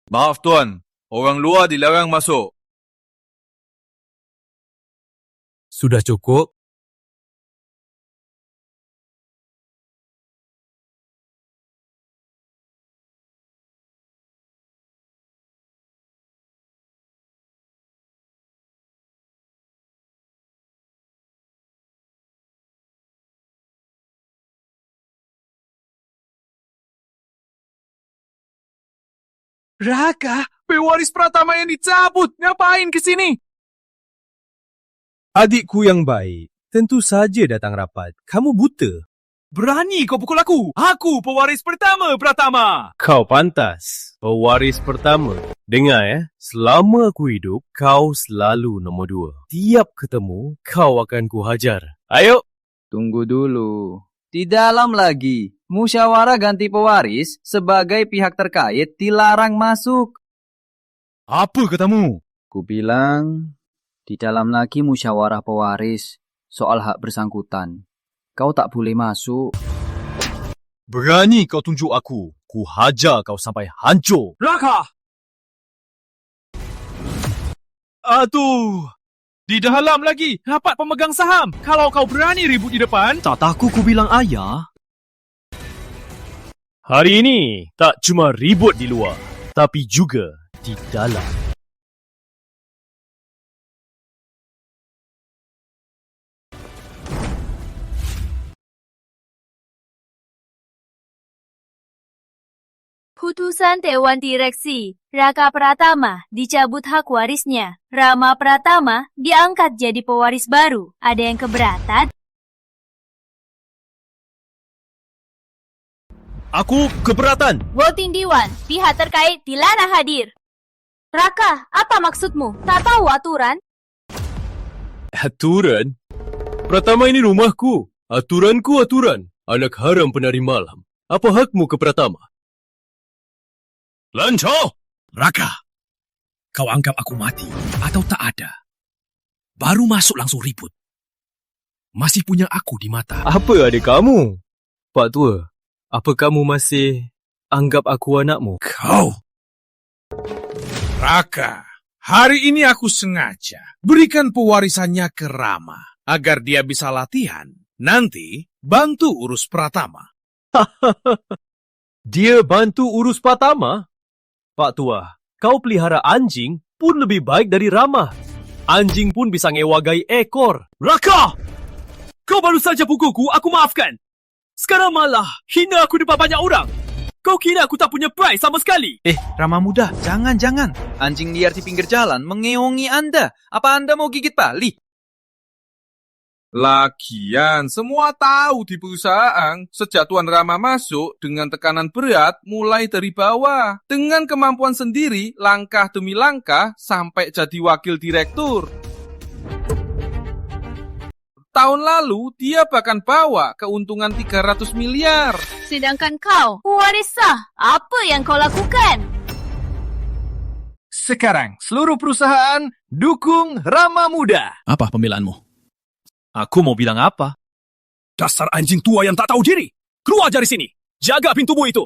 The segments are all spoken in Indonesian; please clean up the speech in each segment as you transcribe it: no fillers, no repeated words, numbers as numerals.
Maaf Tuan, orang luar dilarang masuk. Sudah cukup? Raka, pewaris Pratama yang dicabut. Ngapain ke sini? Adikku yang baik, tentu saja datang rapat. Kamu buta. Berani kau pukul aku? Aku pewaris pertama Pratama. Kau pantas. Pewaris pertama. Dengar ya, selama aku hidup, kau selalu nombor 2. Tiap ketemu, kau akan kuhajar. Ayo. Tunggu dulu. Di dalam lagi, musyawarah ganti pewaris sebagai pihak terkait dilarang masuk. Apa katamu? Ku bilang, di dalam lagi musyawarah pewaris soal hak bersangkutan. Kau tak boleh masuk. Berani kau tunjuk aku. Ku hajar kau sampai hancur. Raka! Aduh! Di dalam lagi, rapat pemegang saham. Kalau kau berani ribut di depan... Tak tahu ku bilang ayah. Hari ini, tak cuma ribut di luar, tapi juga di dalam. Putusan Dewan Direksi, Raka Pratama dicabut hak warisnya. Rama Pratama diangkat jadi pewaris baru. Ada yang keberatan? Aku keberatan. Voting Dewan, pihak terkait dilarang hadir. Raka, apa maksudmu? Tak tahu aturan? Aturan? Pratama ini rumahku. Aturanku aturan. Anak haram penari malam. Apa hakmu ke Pratama? Lancar! Raka, kau anggap aku mati atau tak ada? Baru masuk langsung ribut. Masih punya aku di mata. Apa adik kamu? Pak Tua, apa kamu masih anggap aku anakmu? Kau! Raka, hari ini aku sengaja berikan pewarisannya ke Rama agar dia bisa latihan. Nanti bantu urus Pratama. Dia bantu urus Pratama? Pak Tua, kau pelihara anjing pun lebih baik dari Rama. Anjing pun bisa ngewagai ekor. Raka! Kau baru saja pukulku, aku maafkan. Sekarang malah hina aku depan banyak orang. Kau kira aku tak punya pride sama sekali? Rama muda, jangan. Anjing liar di pinggir jalan mengeongi Anda. Apa Anda mau gigit Bali? Lagian, semua tahu di perusahaan, sejak Tuan Rama masuk dengan tekanan berat mulai dari bawah. Dengan kemampuan sendiri, langkah demi langkah, sampai jadi wakil direktur. Tahun lalu, dia bahkan bawa keuntungan 300 miliar. Sedangkan kau, pewaris sah, apa yang kau lakukan? Sekarang, seluruh perusahaan dukung Rama Muda. Apa pembelaanmu? Aku mau bilang apa? Dasar anjing tua yang tak tahu diri. Keluar dari sini. Jaga pintumu itu.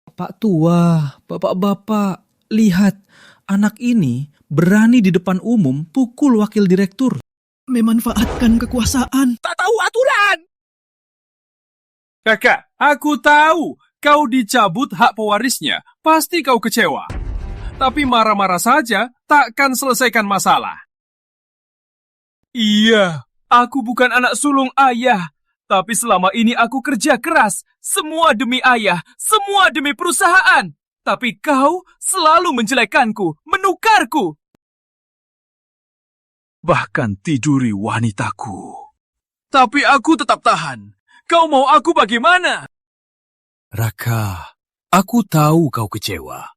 Pak Tua, bapak-bapak, lihat. Anak ini berani di depan umum pukul wakil direktur. Memanfaatkan kekuasaan. Tak tahu aturan! Kakak, aku tahu kau dicabut hak pewarisnya. Pasti kau kecewa. Tapi marah-marah saja takkan selesaikan masalah. Iya, aku bukan anak sulung ayah. Tapi selama ini aku kerja keras. Semua demi ayah, semua demi perusahaan. Tapi kau selalu menjelekanku, menukarku. Bahkan tiduri wanitaku. Tapi aku tetap tahan. Kau mau aku bagaimana? Raka, aku tahu kau kecewa.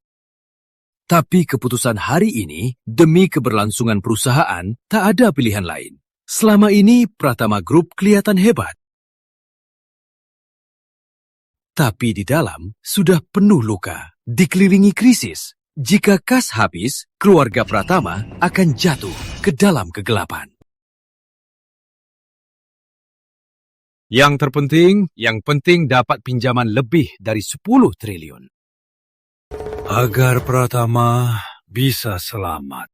Tapi keputusan hari ini, demi keberlangsungan perusahaan, tak ada pilihan lain. Selama ini, Pratama Group kelihatan hebat. Tapi di dalam sudah penuh luka, dikelilingi krisis. Jika kas habis, keluarga Pratama akan jatuh ke dalam kegelapan. Yang terpenting, yang penting dapat pinjaman lebih dari 10 triliun. agar Pratama bisa selamat.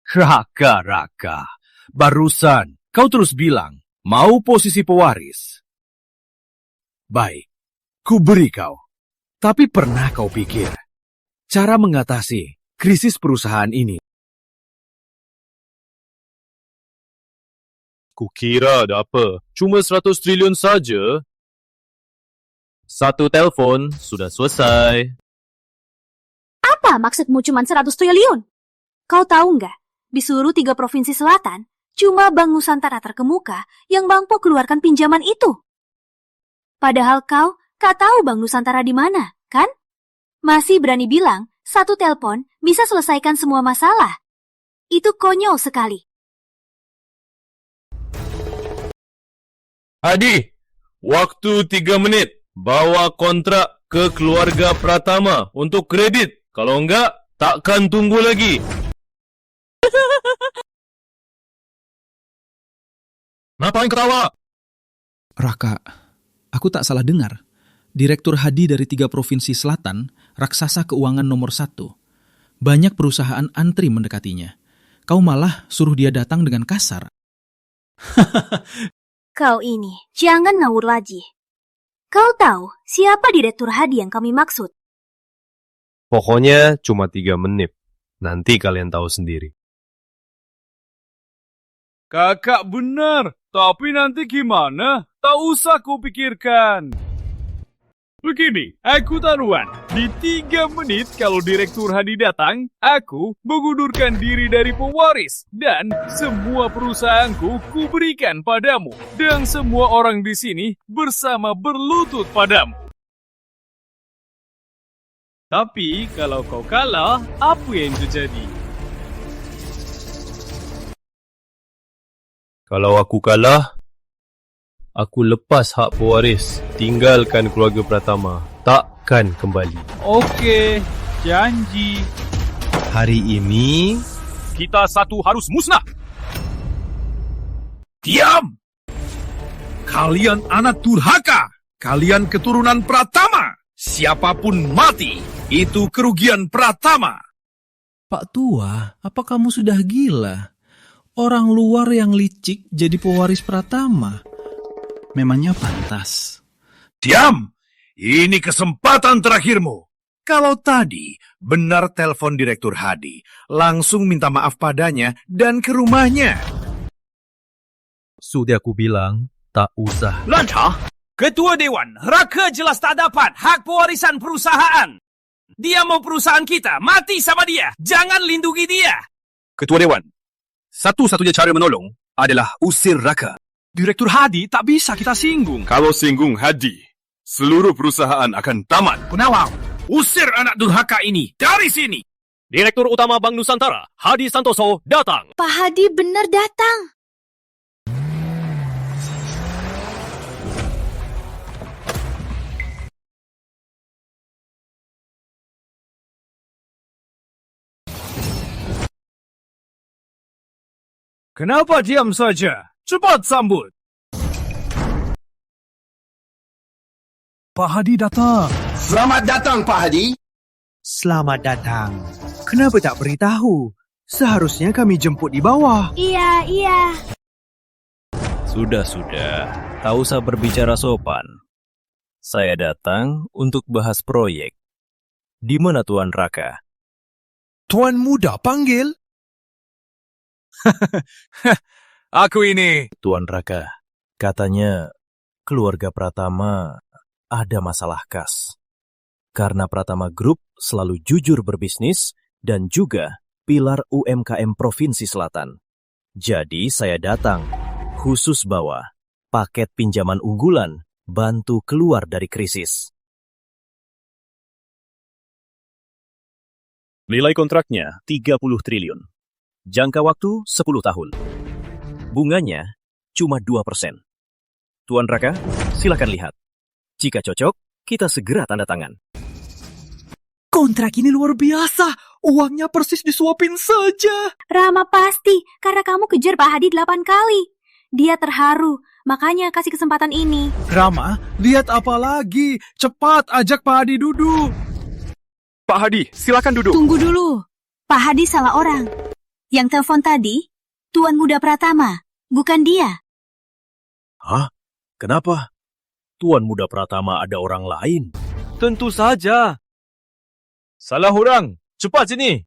Raka, barusan kau terus bilang mau posisi pewaris. Baik, ku beri kau. Tapi pernah kau pikir cara mengatasi krisis perusahaan ini? Kukira ada apa? Cuma 100 triliun saja. Satu telefon sudah selesai. Apa maksudmu cuma 100 triliun? Kau tahu nggak, di seluruh 3 provinsi selatan, cuma Bank Nusantara terkemuka yang mampu keluarkan pinjaman itu. Padahal kau tahu Bank Nusantara di mana, kan? Masih berani bilang, 1 telepon bisa selesaikan semua masalah. Itu konyol sekali. Hadi, waktu 3 menit. Bawa kontrak ke keluarga Pratama untuk kredit. Kalau enggak, takkan tunggu lagi. Ngapain ketawa? Raka, aku tak salah dengar. Direktur Hadi dari 3 provinsi selatan, raksasa keuangan nomor 1. Banyak perusahaan antri mendekatinya. Kau malah suruh dia datang dengan kasar. Kau ini, jangan ngawur lagi. Kau tahu siapa Direktur Hadi yang kami maksud? Pokoknya cuma 3 menit. Nanti kalian tahu sendiri. Kakak benar, tapi nanti gimana? Tak usah kau pikirkan. Begini, aku taruhan. Di 3 menit kalau Direktur Hadi datang, aku mengundurkan diri dari pewaris. Dan semua perusahaanku kuberikan padamu. Dan semua orang di sini bersama berlutut padamu. Tapi kalau kau kalah, apa yang terjadi? Kalau aku kalah, aku lepas hak pewaris, tinggalkan keluarga Pratama, takkan kembali. Okey, janji. Hari ini, Kita satu harus musnah. Diam! Kalian anak durhaka! Kalian keturunan Pratama! Siapapun mati, itu kerugian Pratama! Pak Tua, apa kamu sudah gila? Orang luar yang licik jadi pewaris Pratama. Memangnya pantas. Diam! Ini kesempatan terakhirmu. Kalau tadi benar telepon Direktur Hadi, langsung minta maaf padanya dan ke rumahnya. sudah aku bilang, tak usah. Lancar, Ketua Dewan, Raka jelas tak dapat hak pewarisan perusahaan. Dia mau perusahaan kita, mati sama dia. Jangan lindungi dia. Ketua Dewan, satu-satunya cara menolong adalah usir Raka. Direktur Hadi tak bisa kita singgung. Kalau singgung Hadi, seluruh perusahaan akan tamat. Punawang, usir anak durhaka ini dari sini. Direktur Utama Bank Nusantara, Hadi Santoso, datang. Pak Hadi benar datang. Kenapa diam saja? Cepat sambut. Pak Hadi datang. Selamat datang, Pak Hadi. Selamat datang. Kenapa tak beritahu? Seharusnya kami jemput di bawah. Iya. Sudah. Tak usah berbicara sopan. Saya datang untuk bahas proyek. Di mana Tuan Raka? Tuan Muda panggil? Aku ini. Tuan Raka, katanya keluarga Pratama ada masalah kas. Karena Pratama Group selalu jujur berbisnis dan juga pilar UMKM Provinsi Selatan. Jadi saya datang khusus bawa paket pinjaman unggulan bantu keluar dari krisis. Nilai kontraknya 30 triliun. Jangka waktu 10 tahun. Bunganya cuma 2%. Tuan Raka, silakan lihat. Jika cocok, kita segera tanda tangan. Kontrak ini luar biasa. Uangnya persis disuapin saja. Rama pasti, karena kamu kejar Pak Hadi 8 kali. Dia terharu Makanya kasih kesempatan ini. Rama, lihat apa lagi? Cepat ajak Pak Hadi duduk. Pak Hadi, silakan duduk. Tunggu dulu. Pak Hadi salah orang. Yang telepon tadi, Tuan Muda Pratama, bukan dia. Hah? Kenapa? Tuan Muda Pratama ada orang lain? Tentu saja. Salah orang. Cepat sini.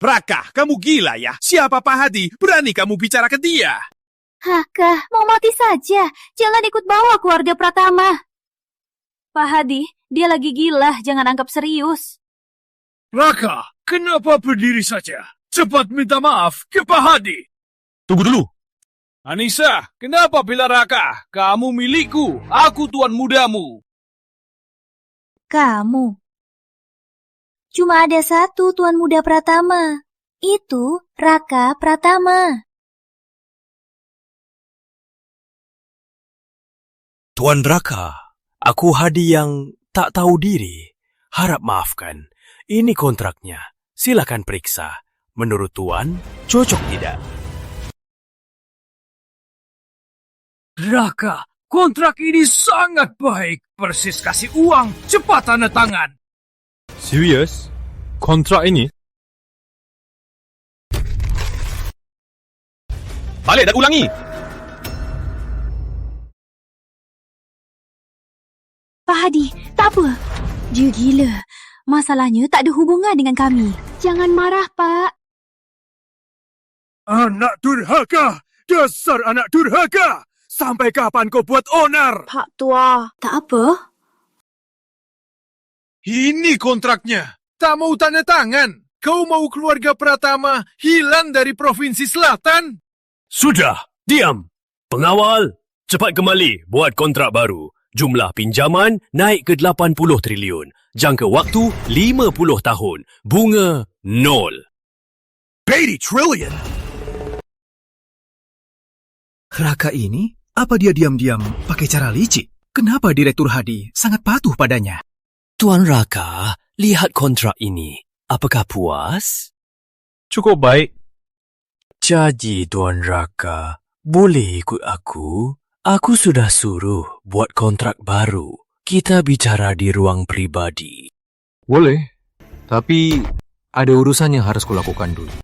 Raka, kamu gila ya? Siapa Pak Hadi? Berani kamu bicara ke dia? Haka, mau mati saja. Jangan ikut bawa keluarga Pratama. Pak Hadi, dia lagi gila. Jangan anggap serius. Raka, kenapa berdiri saja? Cepat minta maaf ke Pak Hadi. Tunggu dulu. Anissa, kenapa bela Raka? Kamu milikku, aku tuan mudamu. Kamu. Cuma ada satu Tuan Muda Pratama. Itu Raka Pratama. Tuan Raka, aku Hadi yang tak tahu diri. Harap maafkan. Ini kontraknya. Silakan periksa. Menurut Tuan, cocok tidak? Raka, kontrak ini sangat baik. Persis kasih uang, cepat tanda tangan. Serius? Kontrak ini? Balik dan ulangi. Pak Hadi, tak apa. Dia gila. Masalahnya tak ada hubungan dengan kami. Jangan marah, Pak. Anak durhaka! Dasar anak durhaka! Sampai kapan kau buat onar? Pak Tua. Tak apa. Ini kontraknya. Tak mau tanda tangan. Kau mau keluarga Pratama hilang dari Provinsi Selatan? Sudah, diam. Pengawal, cepat kembali buat kontrak baru. Jumlah pinjaman naik ke 80 triliun. Jangka waktu 50 tahun. Bunga 0. 80 trillion? Raka ini, apa dia diam-diam pakai cara licik? Kenapa Direktur Hadi sangat patuh padanya? Tuan Raka, lihat kontrak ini. Apakah puas? Cukup baik. Jadi, Tuan Raka, boleh ikut aku? Aku sudah suruh buat kontrak baru. Kita bicara di ruang pribadi. Boleh, tapi ada urusan yang harus kulakukan dulu.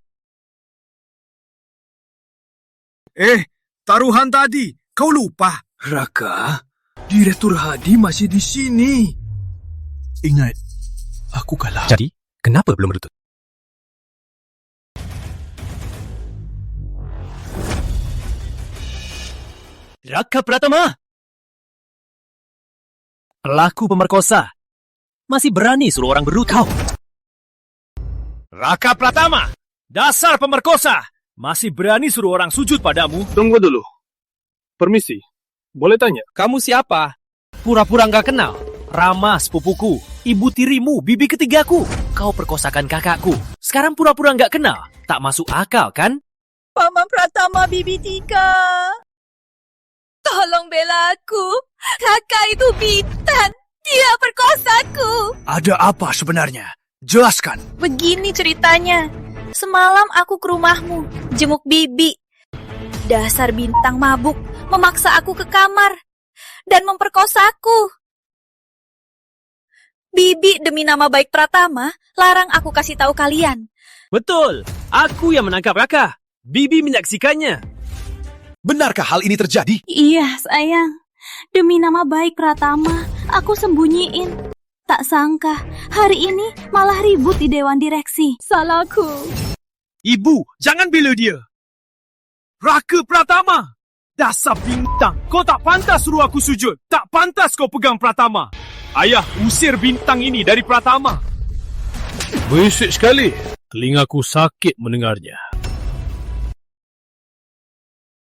Taruhan tadi, kau lupa. Raka, Direktur Hadi masih di sini. Ingat, aku kalah. Jadi, kenapa belum berlutut? Raka Pratama! Pelaku pemerkosa. Masih berani suruh orang berlutut. Raka Pratama, dasar pemerkosa. Masih berani suruh orang sujud padamu? Tunggu dulu. Permisi, boleh tanya? Kamu siapa? Pura-pura nggak kenal. Rama sepupuku, ibu tirimu, bibi ketigaku. Kau perkosakan kakakku. Sekarang pura-pura nggak kenal. Tak masuk akal, kan? Paman Pratama bibi Tika. Tolong bela aku. Kakak itu Bintan. Dia perkosaku. Ada apa sebenarnya? Jelaskan. Begini ceritanya. Semalam aku ke rumahmu, jenguk bibi. Dasar Bintang mabuk, memaksa aku ke kamar dan memperkosaku. Bibi demi nama baik Pratama, larang aku kasih tahu kalian. Betul, aku yang menangkap Raka. Bibi menyaksikannya. Benarkah hal ini terjadi? Iya, sayang. Demi nama baik Pratama, aku sembunyiin. Tak sangka, hari ini malah ribut di Dewan Direksi. Salahku. Ibu, jangan bela dia. Raka Pratama! Dasar Bintang, kau tak pantas suruh aku sujud. Tak pantas kau pegang Pratama. Ayah, usir Bintang ini dari Pratama. Berisik sekali. Telingaku sakit mendengarnya.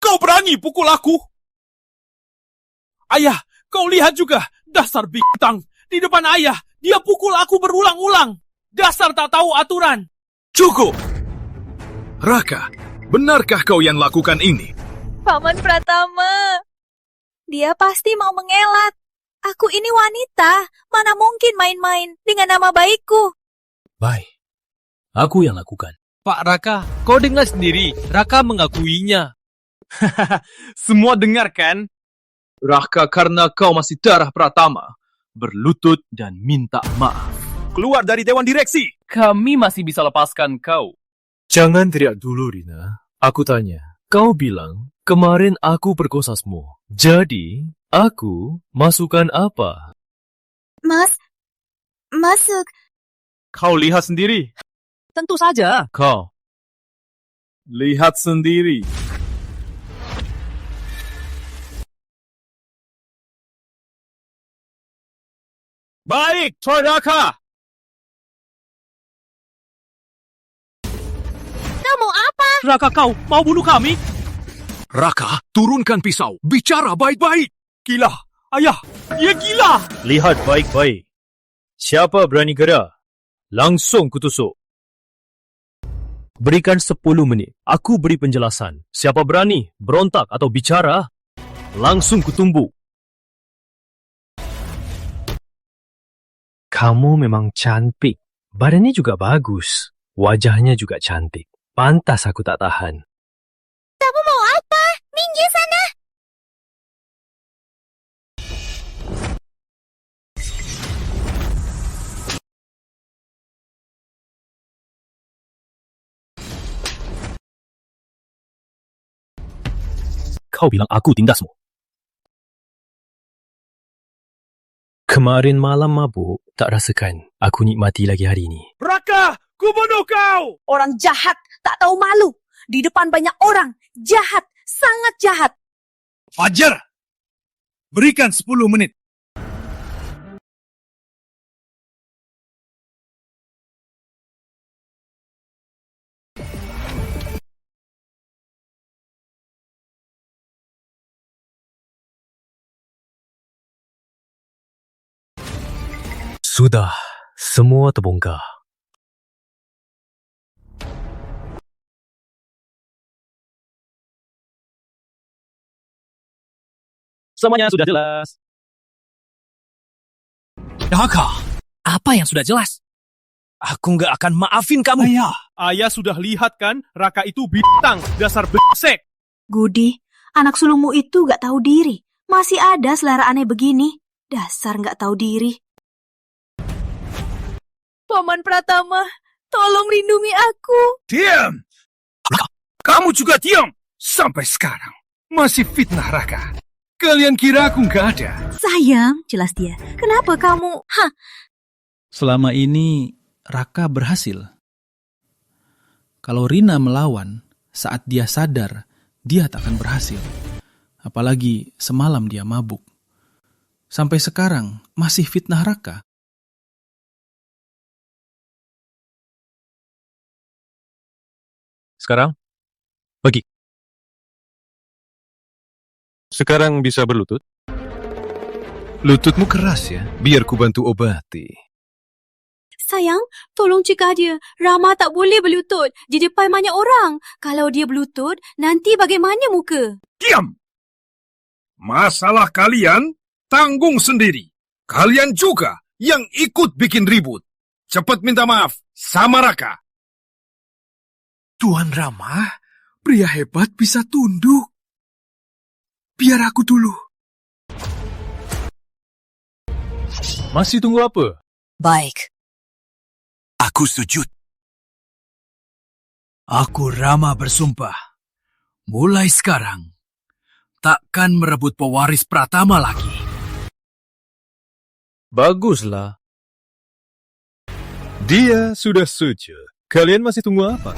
Kau berani pukul aku? Ayah, kau lihat juga. Dasar Bintang. Di depan ayah, dia pukul aku berulang-ulang. Dasar tak tahu aturan. Cukup! Raka, benarkah kau yang lakukan ini? Paman Pratama. Dia pasti mau mengelat. Aku ini wanita. Mana mungkin main-main dengan nama baikku. Baik, aku yang lakukan. Pak Raka, kau dengar sendiri. Raka mengakuinya. Semua dengar kan? Raka, karena kau masih darah Pratama, berlutut dan minta maaf. Keluar dari Dewan Direksi! Kami masih bisa lepaskan kau. Jangan teriak dulu, Rina. Aku tanya. Kau bilang, kemarin aku perkosasmu. Jadi, aku masukkan apa? Masuk. Kau lihat sendiri. Tentu saja. Kau lihat sendiri. Baik, Tuan Raka. Kau mau apa? Raka, kau mau bunuh kami? Raka, turunkan pisau. Bicara baik-baik. Gila. Ayah, dia gila. Lihat baik-baik. Siapa berani gerak? Langsung kutusuk. Berikan 10 menit. Aku beri penjelasan. Siapa berani berontak atau bicara, langsung kutumbuk. Kamu memang cantik. Badannya juga bagus. Wajahnya juga cantik. Pantas aku tak tahan. Kamu mau apa? Minggir sana. Kau bilang aku tindasmu. Kemarin malam mabuk, tak rasakan aku nikmati lagi hari ini. Raka, ku bunuh kau! Orang jahat, tak tahu malu. Di depan banyak orang, jahat, sangat jahat. Fajar, berikan 10 menit. Sudah, semua terbongkar. Semuanya sudah jelas. Raka, apa yang sudah jelas? Aku nggak akan maafin kamu. Ayah sudah lihat kan, Raka itu bintang, dasar besek. Gudi, anak sulungmu itu gak tahu diri. Masih ada selera aneh begini. Dasar gak tahu diri. Paman Pratama, tolong lindungi aku. Diam! Kamu juga diam! Sampai sekarang, masih fitnah Raka. Kalian kira aku nggak ada? Sayang, jelas dia. Kenapa kamu... Selama ini, Raka berhasil. Kalau Rina melawan, saat dia sadar, dia tak akan berhasil. Apalagi semalam dia mabuk. Sampai sekarang, masih fitnah Raka. Sekarang, pergi. Sekarang bisa berlutut? Lututmu keras ya, biar ku bantu obati. Sayang, tolong cegah dia. Rama tak boleh berlutut di depan banyak orang. Kalau dia berlutut, nanti bagaimana muka? Diam! Masalah kalian tanggung sendiri. Kalian juga yang ikut bikin ribut. Cepat minta maaf sama Raka. Tuan Rama, pria hebat bisa tunduk. Biar aku dulu. Masih tunggu apa? Baik. Aku sujud. Aku Rama bersumpah. Mulai sekarang, takkan merebut pewaris Pratama lagi. Baguslah. Dia sudah setuju. Kalian masih tunggu apa?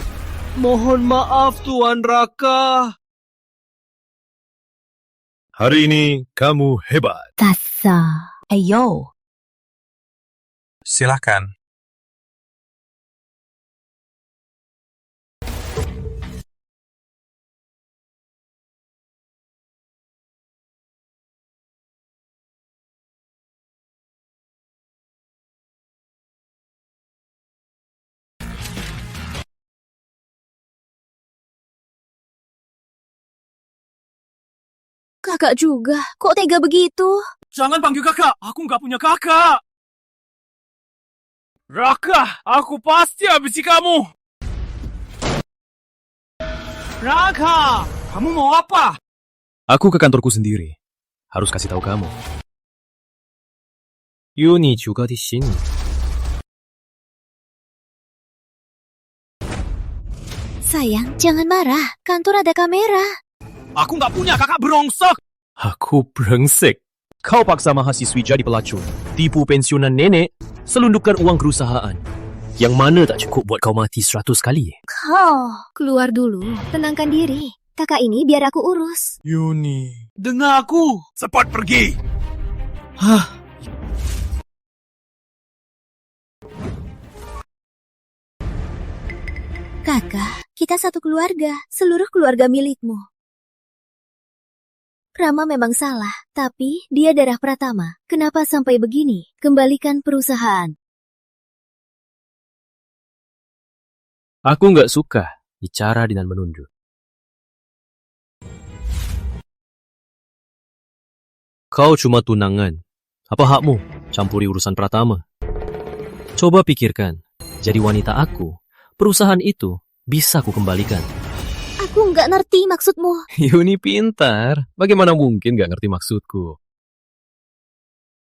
Mohon maaf, Tuan Raka. Hari ini kamu hebat. Tasa. Ayo. Silakan. Kakak juga, kok tega begitu? Jangan panggil kakak, aku nggak punya kakak. Raka, aku pasti habisi kamu. Raka, Kamu mau apa? Aku ke kantorku sendiri. Harus kasih tahu kamu. Yuni juga di sini. Sayang, jangan marah. Kantor ada kamera. Aku nggak punya kakak berongsok. Aku brengsek. Kau paksa mahasiswi jadi pelacur, tipu pensiunan nenek, selundupkan uang perusahaan. Yang mana tak cukup buat kau mati 100 kali. Kau keluar dulu, tenangkan diri. Kakak ini biar aku urus. Yuni, dengar aku. Cepat pergi. Hah? Kakak, kita satu keluarga, seluruh keluarga milikmu. Rama memang salah, tapi dia darah Pratama. Kenapa sampai begini? Kembalikan perusahaan. Aku nggak suka bicara dengan menunduk. Kau cuma tunangan. Apa hakmu campuri urusan Pratama? Coba pikirkan, jadi wanita aku, perusahaan itu bisa ku kembalikan. Aku nggak ngerti maksudmu. Yuni pintar. Bagaimana mungkin nggak ngerti maksudku?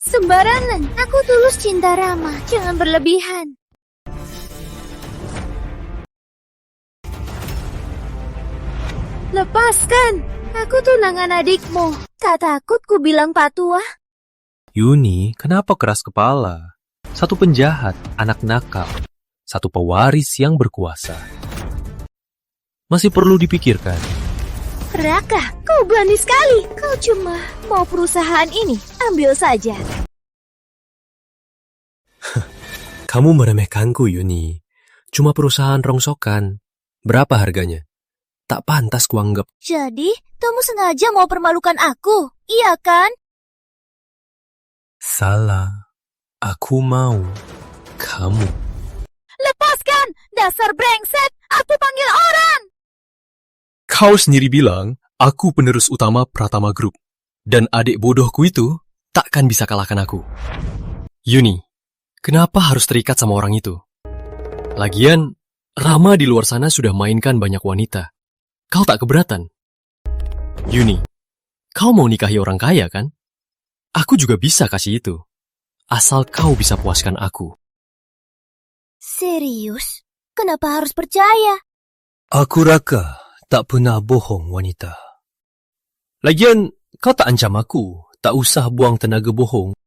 Sembarangan. Aku tulus cinta Rama. Jangan berlebihan. Lepaskan. Aku tunangan adikmu. Tak takut ku bilang patuah. Yuni, kenapa keras kepala? Satu penjahat, anak nakal. Satu pewaris yang berkuasa. Masih perlu dipikirkan. Raka, kau berani sekali. Kau cuma mau perusahaan ini. Ambil saja. Kamu meremehkanku, Yuni. Cuma perusahaan rongsokan. Berapa harganya? Tak pantas kuanggap. Jadi, kamu sengaja mau permalukan aku, iya kan? Salah. Aku mau kamu. Lepaskan! Dasar brengsek! Aku panggil orang! Kau sendiri bilang, aku penerus utama Pratama Group. Dan adik bodohku itu takkan bisa kalahkan aku. Yuni, kenapa harus terikat sama orang itu? Lagian, Rama di luar sana sudah mainkan banyak wanita. Kau tak keberatan? Yuni, kau mau nikahi orang kaya kan? Aku juga bisa kasih itu. Asal kau bisa puaskan aku. Serius? Kenapa harus percaya? Aku Raka, tak pernah bohong wanita. Lagian, kau tak ancam aku. Tak usah buang tenaga bohong.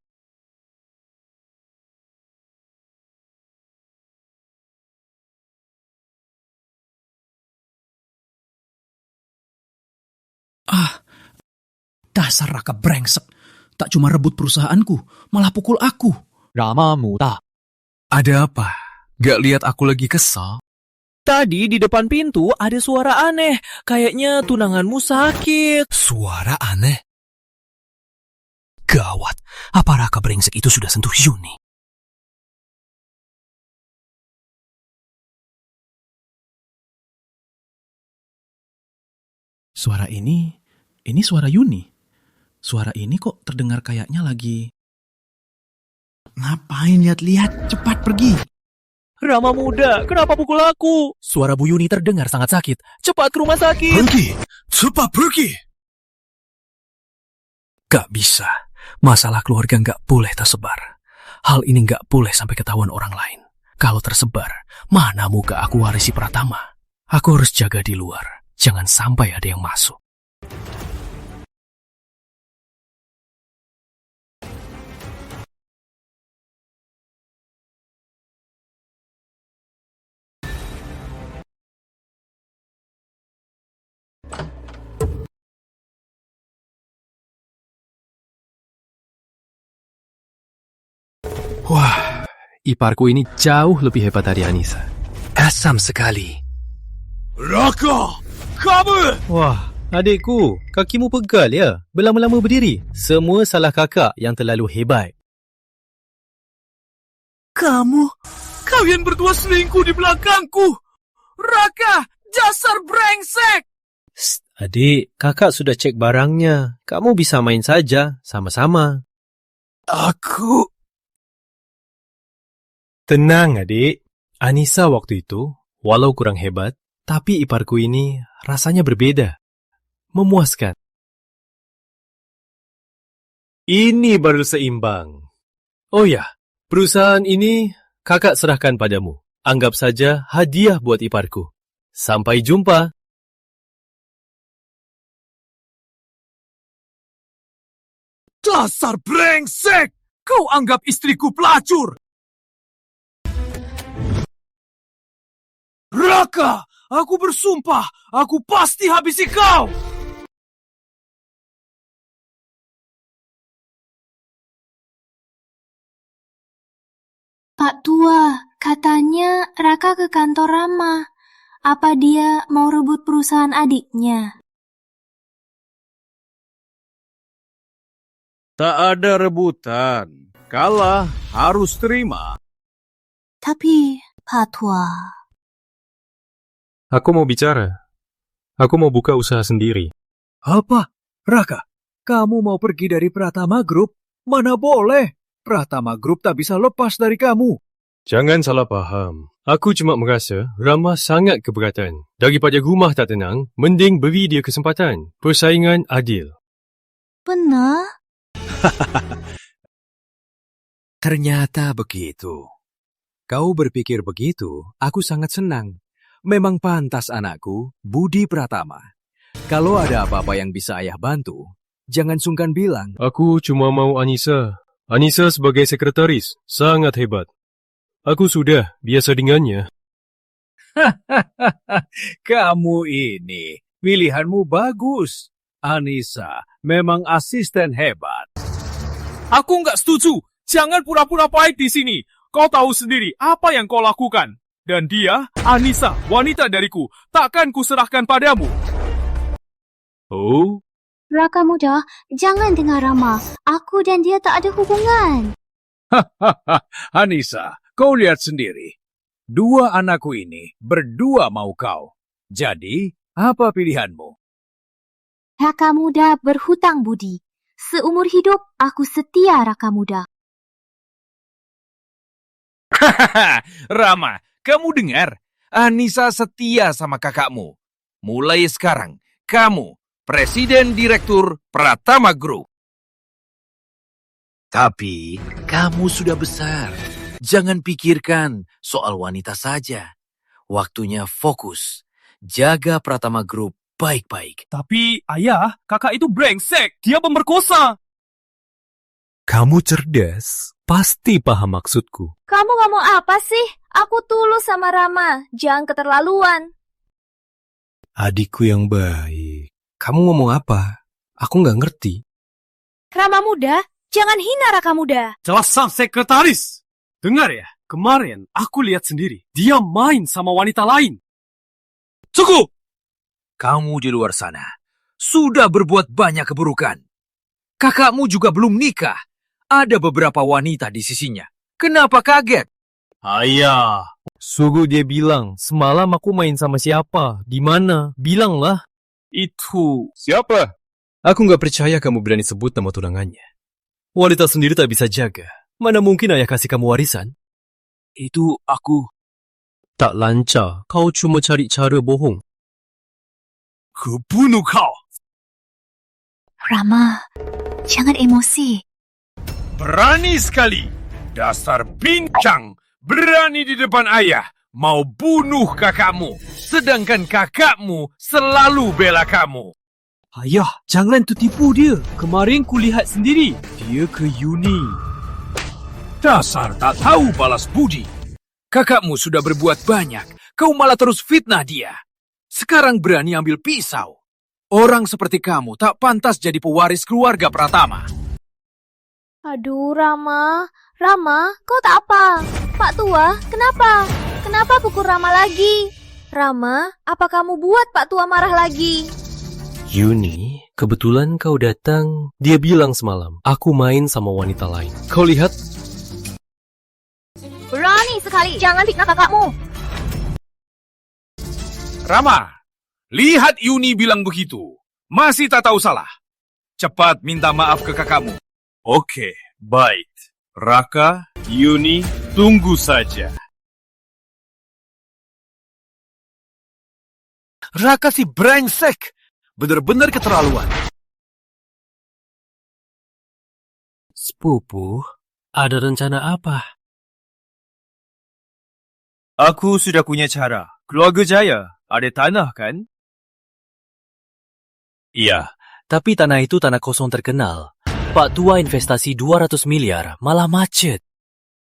Dasar Raka brengsek. Tak cuma rebut perusahaanku, malah pukul aku. Rama muda. Ada apa? Gak lihat aku lagi kesal? Tadi di depan pintu ada suara aneh. Kayaknya tunanganmu sakit. Suara aneh? Gawat. Apa Raka brengsek itu sudah sentuh Yuni? Suara ini suara Yuni. Suara ini kok terdengar kayaknya lagi... Ngapain lihat-lihat? Cepat pergi. Rama muda, kenapa pukul aku? Suara Bu Yuni terdengar sangat sakit. Cepat ke rumah sakit. Pergi! Cepat pergi! Gak bisa. Masalah keluarga gak boleh tersebar. Hal ini gak boleh sampai ketahuan orang lain. Kalau tersebar, mana muka aku warisi Pratama? Aku harus jaga di luar. Jangan sampai ada yang masuk. Wah, iparku ini jauh lebih hebat dari Anissa. Asam sekali. Raka! Kamu! Wah, adikku, kakimu pegal ya? Berlama-lama berdiri. Semua salah kakak yang terlalu hebat. Kalian berdua selingkuh di belakangku. Raka, dasar brengsek! Adik, kakak sudah cek barangnya. Kamu bisa main saja, sama-sama. Aku... Tenang, adik. Anissa waktu itu, walau kurang hebat, tapi iparku ini rasanya berbeda. memuaskan. Ini baru seimbang. Oh ya, perusahaan ini kakak serahkan padamu. Anggap saja hadiah buat iparku. Sampai jumpa. Dasar brengsek! Kau anggap istriku pelacur! Raka! Aku bersumpah, aku pasti habisi kau! Pak Tua, katanya Raka ke kantor Rama. Apa dia mau rebut perusahaan adiknya? Tak ada rebutan. Kalah harus terima. Tapi, Pak Tua... Aku mau bicara. Aku mau buka usaha sendiri. Apa? Raka, kamu mau pergi dari Pratama Group? Mana boleh. Pratama Group tak bisa lepas dari kamu. Jangan salah paham. Aku cuma merasa Rama sangat keberatan. Daripada rumah tak tenang, mending beri dia kesempatan. Persaingan adil. Benar? Ternyata begitu. Kau berpikir begitu, aku sangat senang. Memang pantas anakku, Budi Pratama. Kalau ada apa-apa yang bisa ayah bantu, jangan sungkan bilang. Aku cuma mau Anissa. Anissa sebagai sekretaris, sangat hebat. Aku sudah biasa dengannya. Kamu ini, pilihanmu bagus. Anissa memang asisten hebat. Aku nggak setuju. Jangan pura-pura pahit di sini. Kau tahu sendiri apa yang kau lakukan. Dan dia, Anissa, wanita dariku. Takkan kuserahkan padamu. Oh? Raka muda, jangan dengar Rama. Aku dan dia tak ada hubungan. Anissa, kau lihat sendiri. Dua anakku ini berdua mau kau. Jadi, apa pilihanmu? Raka muda berhutang budi. Seumur hidup, aku setia Raka muda. Rama, kamu dengar? Anissa setia sama kakakmu. Mulai sekarang, kamu Presiden Direktur Pratama Group. Tapi, kamu sudah besar. Jangan pikirkan soal wanita saja. Waktunya fokus. Jaga Pratama Group baik-baik. Tapi, ayah, kakak itu brengsek. Dia pemerkosa. Kamu cerdas. Pasti paham maksudku. Kamu ngomong apa sih? Aku tulus sama Rama. Jangan keterlaluan. Adikku yang baik. Kamu ngomong apa? Aku nggak ngerti. Rama muda, jangan hina Raka muda. Jelasan sekretaris. Dengar ya, kemarin aku lihat sendiri. Dia main sama wanita lain. Cukup! Kamu di luar sana sudah berbuat banyak keburukan. Kakakmu juga belum nikah. Ada beberapa wanita di sisinya. Kenapa kaget? Ayah, suruh dia bilang, semalam aku main sama siapa, di mana? Bilanglah. Itu siapa? Aku nggak percaya kamu berani sebut nama tunangannya. Wanita sendiri tak bisa jaga. Mana mungkin ayah kasih kamu warisan? Itu aku. Tak lancar, kau cuma cari cara bohong. Kubunuh kau. Rama, jangan emosi. Berani sekali. Dasar bincang. Berani di depan ayah. Mau bunuh kakakmu. Sedangkan kakakmu selalu bela kamu. Ayah, jangan tertipu dia. Kemarin kulihat sendiri. Dia ke uni. Dasar tak tahu balas budi. Kakakmu sudah berbuat banyak. Kau malah terus fitnah dia. Sekarang berani ambil pisau. Orang seperti kamu tak pantas jadi pewaris keluarga Pratama. Aduh, Rama. Rama, kau tak apa? Pak Tua, kenapa? Kenapa pukul Rama lagi? Rama, apa kamu buat Pak Tua marah lagi? Yuni, kebetulan kau datang. Dia bilang semalam, aku main sama wanita lain. Kau lihat? Berani sekali, jangan fitnah kakakmu. Rama, lihat Yuni bilang begitu. Masih tak tahu salah. Cepat minta maaf ke kakakmu. Oke, baik. Raka, Yuni, tunggu saja. Raka si brengsek. Benar-benar keterlaluan. Sepupu, ada rencana apa? Aku sudah punya cara. Keluarga Jaya ada tanah kan? Iya, tapi tanah itu tanah kosong terkenal. Pak Tua investasi 200 miliar, malah macet.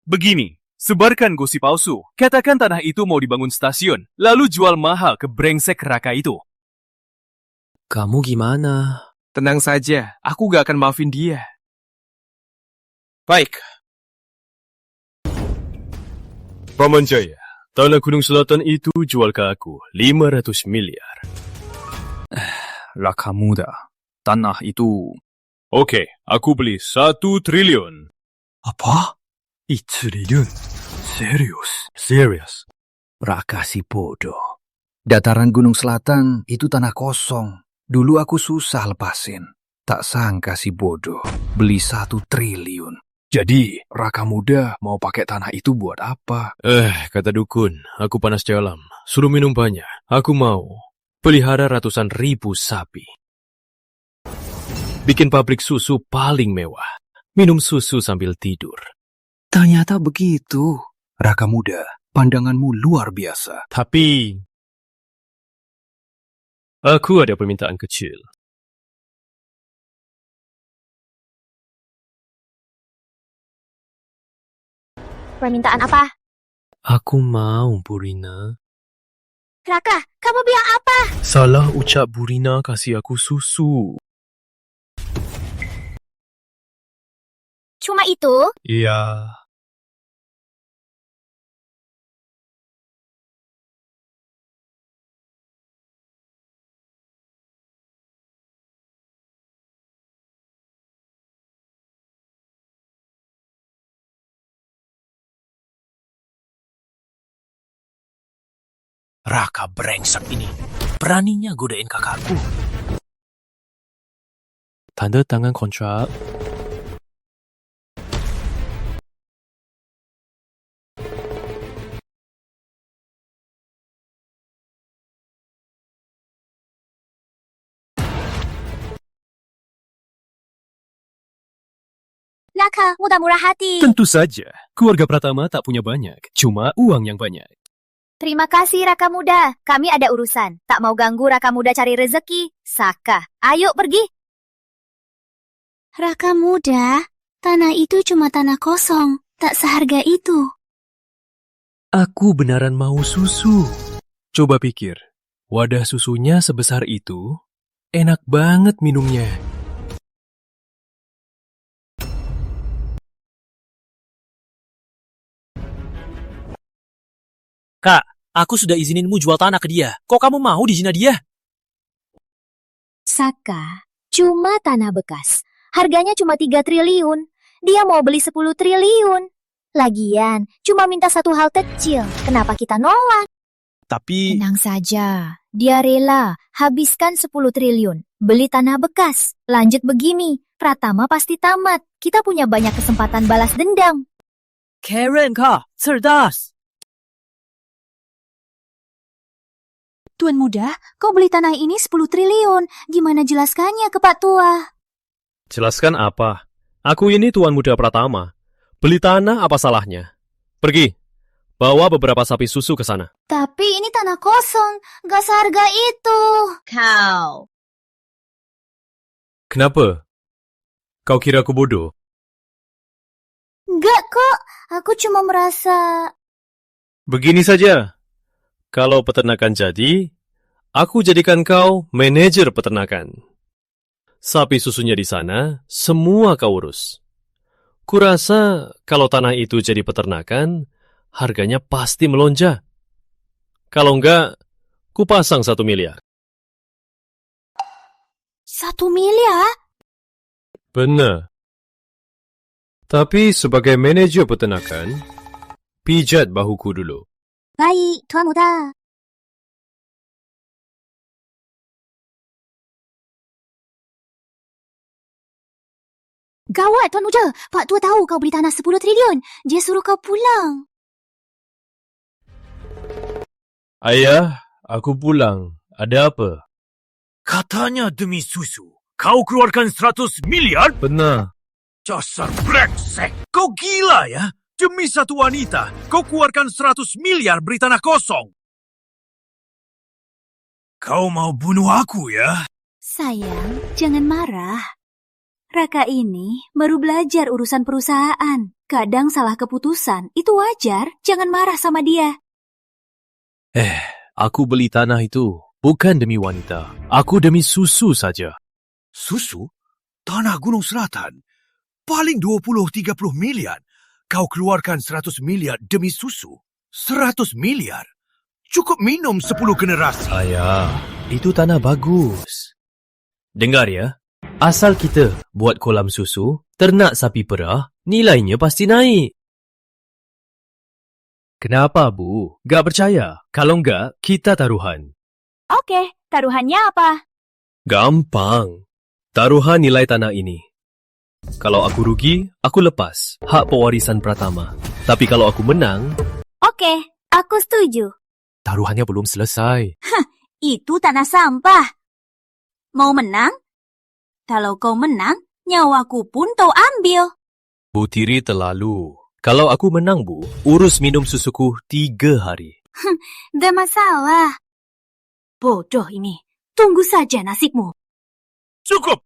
Begini, sebarkan gosip palsu. Katakan tanah itu mau dibangun stasiun, lalu jual mahal ke brengsek Raka itu. Kamu gimana? Tenang saja, aku gak akan maafin dia. Baik. Paman Jaya, tanah Gunung Selatan itu jual ke aku 500 miliar. Raka muda, tanah itu... Oke, aku beli 1 triliun. Apa? 1 triliun? Serius? Raka si bodoh. Dataran Gunung Selatan itu tanah kosong. Dulu aku susah lepasin. Tak sangka si bodoh beli 1 triliun. Jadi, Raka muda mau pakai tanah itu buat apa? Kata dukun, aku panas dalam. Suruh minum banyak. Aku mau pelihara ratusan ribu sapi. Bikin pabrik susu paling mewah. Minum susu sambil tidur. Ternyata begitu. Raka muda, pandanganmu luar biasa. Tapi aku ada permintaan kecil. Permintaan apa? Aku mau, Burina. Raka, kamu bilang apa? Salah ucap Burina kasih aku susu. Cuma itu? Iya. Raka brengsek ini. Beraninya godain kakakku. Tanda tangan kontrak. Raka, mudah murah hati. Tentu saja. Keluarga Pratama tak punya banyak. Cuma uang yang banyak. Terima kasih Raka muda. Kami ada urusan. Tak mau ganggu Raka muda cari rezeki. Saka, ayo pergi. Raka muda, tanah itu cuma tanah kosong. Tak seharga itu. Aku beneran mau susu. Coba pikir. Wadah susunya sebesar itu. Enak banget minumnya. Kak, aku sudah izininmu jual tanah ke dia. Kok kamu mau dizina dia? Saka, cuma tanah bekas. Harganya cuma 3 triliun. Dia mau beli 10 triliun. Lagian, cuma minta satu hal kecil. Kenapa kita nolak? Tapi... Tenang saja. Dia rela habiskan 10 triliun. Beli tanah bekas. Lanjut begini, Pratama pasti tamat. Kita punya banyak kesempatan balas dendam. Karen kah? Cerdas. Tuan muda, kau beli tanah ini 10 triliun. Gimana jelaskannya ke Pak Tua? Jelaskan apa? Aku ini Tuan Muda Pratama. Beli tanah apa salahnya? Pergi. Bawa beberapa sapi susu ke sana. Tapi ini tanah kosong. Gak seharga itu. Kau. Kenapa? Kau kira aku bodoh? Enggak kok. Aku cuma merasa... Begini saja. Kalau peternakan jadi, aku jadikan kau manajer peternakan. Sapi susunya di sana, semua kau urus. Kurasa kalau tanah itu jadi peternakan, harganya pasti melonjak. Kalau enggak, kupasang 1 miliar. 1 miliar? Benar. Tapi sebagai manajer peternakan, pijat bahuku dulu. Baik, Tuan Muda. Gawat, Tuan Muda. Pak Tua tahu kau beli tanah 10 triliun. Dia suruh kau pulang. Ayah, aku pulang. Ada apa? Katanya demi susu. Kau keluarkan 100 miliar? Benar. Dasar brengsek. Kau gila ya? Demi satu wanita, kau keluarkan 100 miliar beri tanah kosong. Kau mau bunuh aku ya? Sayang, jangan marah. Raka ini baru belajar urusan perusahaan. Kadang salah keputusan, itu wajar. Jangan marah sama dia. Aku beli tanah itu bukan demi wanita. Aku demi susu saja. Susu? Tanah Gunung Selatan? Paling 20-30 miliar. Kau keluarkan 100 miliar demi susu? 100 miliar? Cukup minum 10 generasi. Ayah, itu tanah bagus. Dengar ya, asal kita buat kolam susu, ternak sapi perah, nilainya pasti naik. Kenapa, Bu? Gak percaya? Kalau enggak, kita taruhan. Oke, taruhannya apa? Gampang. Taruhan nilai tanah ini. Kalau aku rugi, aku lepas hak pewarisan Pratama. Tapi kalau aku menang... Oke, aku setuju. Taruhannya belum selesai. Itu tanah sampah. Mau menang? Kalau kau menang, nyawaku pun kau ambil. Bu Tiri terlalu. Kalau aku menang, Bu, urus minum susuku 3 hari. Gak masalah. Bodoh ini. Tunggu saja nasibmu. Cukup!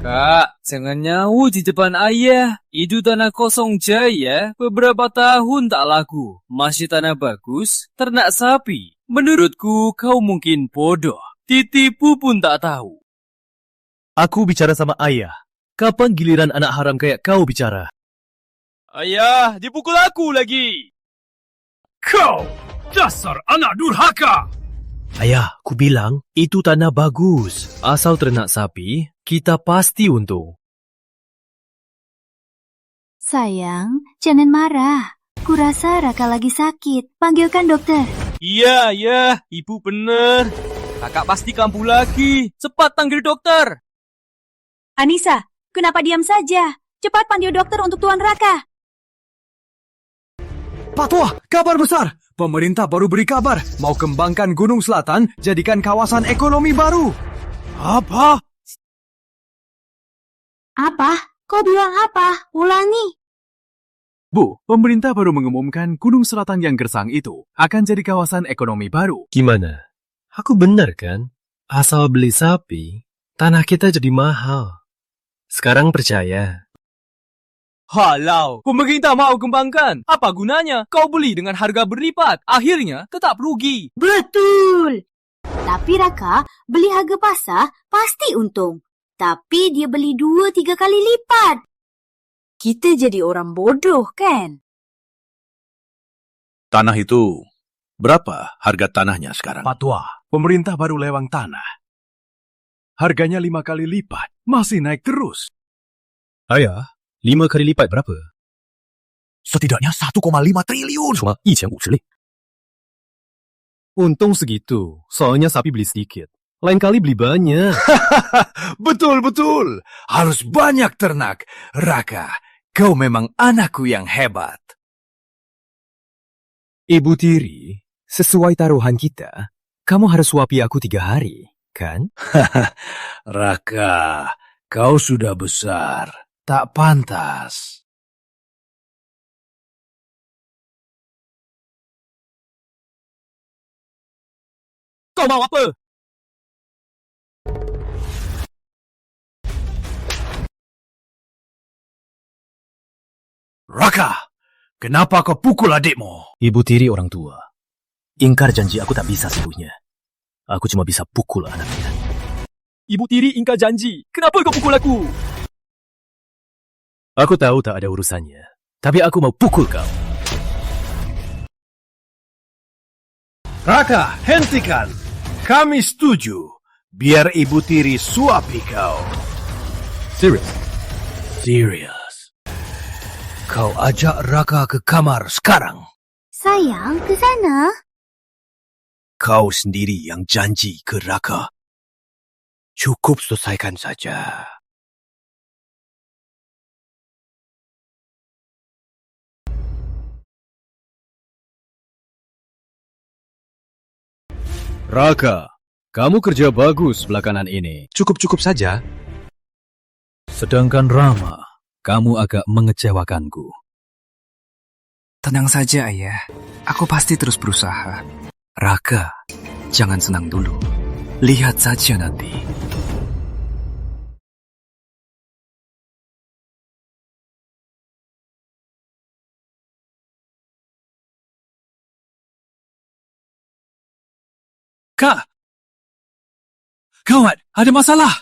Kak, jangan nyawu di depan ayah. Itu tanah kosong jaya. Beberapa tahun tak laku. Masih tanah bagus, ternak sapi. Menurutku, kau mungkin bodoh. Titipu pun tak tahu. Aku bicara sama ayah. Kapan giliran anak haram kayak kau bicara? Ayah, dipukul aku lagi. Kau! Dasar anak durhaka! Ayah, ku bilang itu tanah bagus. Asal ternak sapi, kita pasti untung. Sayang, jangan marah. Kurasa Raka lagi sakit. Panggilkan dokter. Iya, ibu bener. Kakak pasti kambuh lagi. Cepat panggil dokter. Anissa, kenapa diam saja? Cepat panggil dokter untuk Tuan Raka. Pak Tua, kabar besar. Pemerintah baru beri kabar mau kembangkan Gunung Selatan jadikan kawasan ekonomi baru. Apa? Apa? Kau bilang apa? Ulangi. Bu, pemerintah baru mengumumkan Gunung Selatan yang gersang itu akan jadi kawasan ekonomi baru. Gimana? Aku benar kan? Asal beli sapi, tanah kita jadi mahal. Sekarang percaya. Halau, pemerintah mau kembangkan. Apa gunanya? Kau beli dengan harga berlipat. Akhirnya tetap rugi. Betul. Tapi Raka, beli harga pasar pasti untung. Tapi dia beli 2-3 kali lipat. Kita jadi orang bodoh, kan? Tanah itu, berapa harga tanahnya sekarang? Pak Tua, pemerintah baru lewang tanah. Harganya 5 kali lipat, masih naik terus. Ayah, 5 kali lipat berapa? Setidaknya 1,5 triliun. Cuma 1,50 leh. Untung segitu, soalnya sapi beli sedikit. Lain kali beli banyak. Betul. Harus banyak ternak. Raka, kau memang anakku yang hebat. Ibu Tiri, sesuai taruhan kita, kamu harus suapi aku 3 hari, kan? Raka, kau sudah besar. Tak pantas. Kau mau apa? Raka, kenapa kau pukul adikmu? Ibu Tiri orang tua. Ingkar janji aku tak bisa seluruhnya. Aku cuma bisa pukul anaknya. Ibu Tiri ingkar janji. Kenapa kau pukul aku? Aku tahu tak ada urusannya. Tapi aku mau pukul kau. Raka, hentikan. Kami setuju. Biar Ibu Tiri suapi kau. Serius. Kau ajak Raka ke kamar sekarang. Sayang, ke sana. Kau sendiri yang janji ke Raka. Cukup selesaikan saja. Raka, kamu kerja bagus belakangan ini. Cukup-cukup saja. Sedangkan Rama, kamu agak mengecewakanku. Tenang saja, Ayah. Aku pasti terus berusaha. Raka, jangan senang dulu. Lihat saja nanti. Kak! Gawat, ada masalah!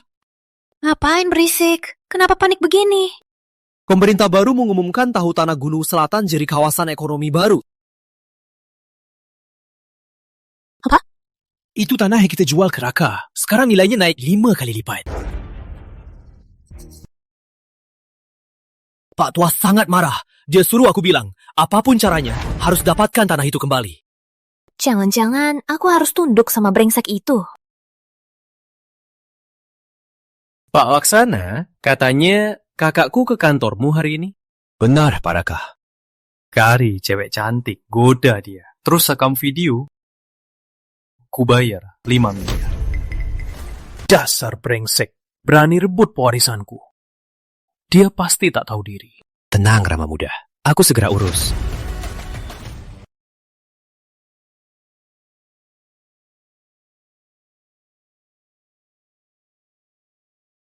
Ngapain berisik? Kenapa panik begini? Pemerintah baru mengumumkan tahu tanah Gunung Selatan jadi kawasan ekonomi baru. Apa? Itu tanah yang kita jual ke Raka. Sekarang nilainya naik 5 kali lipat. Pak Tua sangat marah. Dia suruh aku bilang, apapun caranya, harus dapatkan tanah itu kembali. Jangan-jangan aku harus tunduk sama brengsek itu. Pak Laksana, katanya kakakku ke kantormu hari ini? Benar, Pak Raka. Kari cewek cantik, goda dia. Terus rekam video. Ku bayar 5 miliar. Dasar brengsek. Berani rebut pewarisanku. Dia pasti tak tahu diri. Tenang, Rama Muda. Aku segera urus.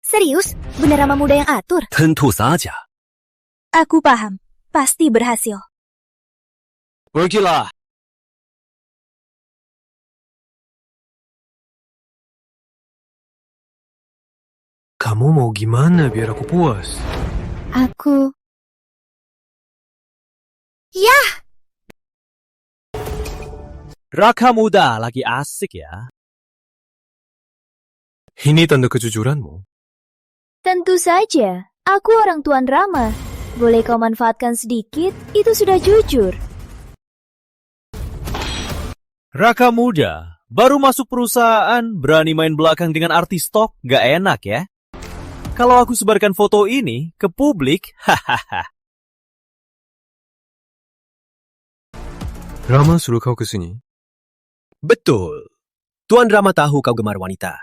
Serius? Bener Rama Muda yang atur? Tentu saja. Aku paham. Pasti berhasil. Pergilah. Kamu mau gimana biar aku puas? Aku... Yah! Raka Muda lagi asik ya. Ini tanda kejujuranmu. Tentu saja. Aku orang Tuan Rama. Boleh kau manfaatkan sedikit, itu sudah jujur. Raka Muda, baru masuk perusahaan, berani main belakang dengan artis top, gak enak ya? Kalau aku sebarkan foto ini ke publik, hahaha. Rama suruh kau kesini. Betul. Tuan Rama tahu kau gemar wanita.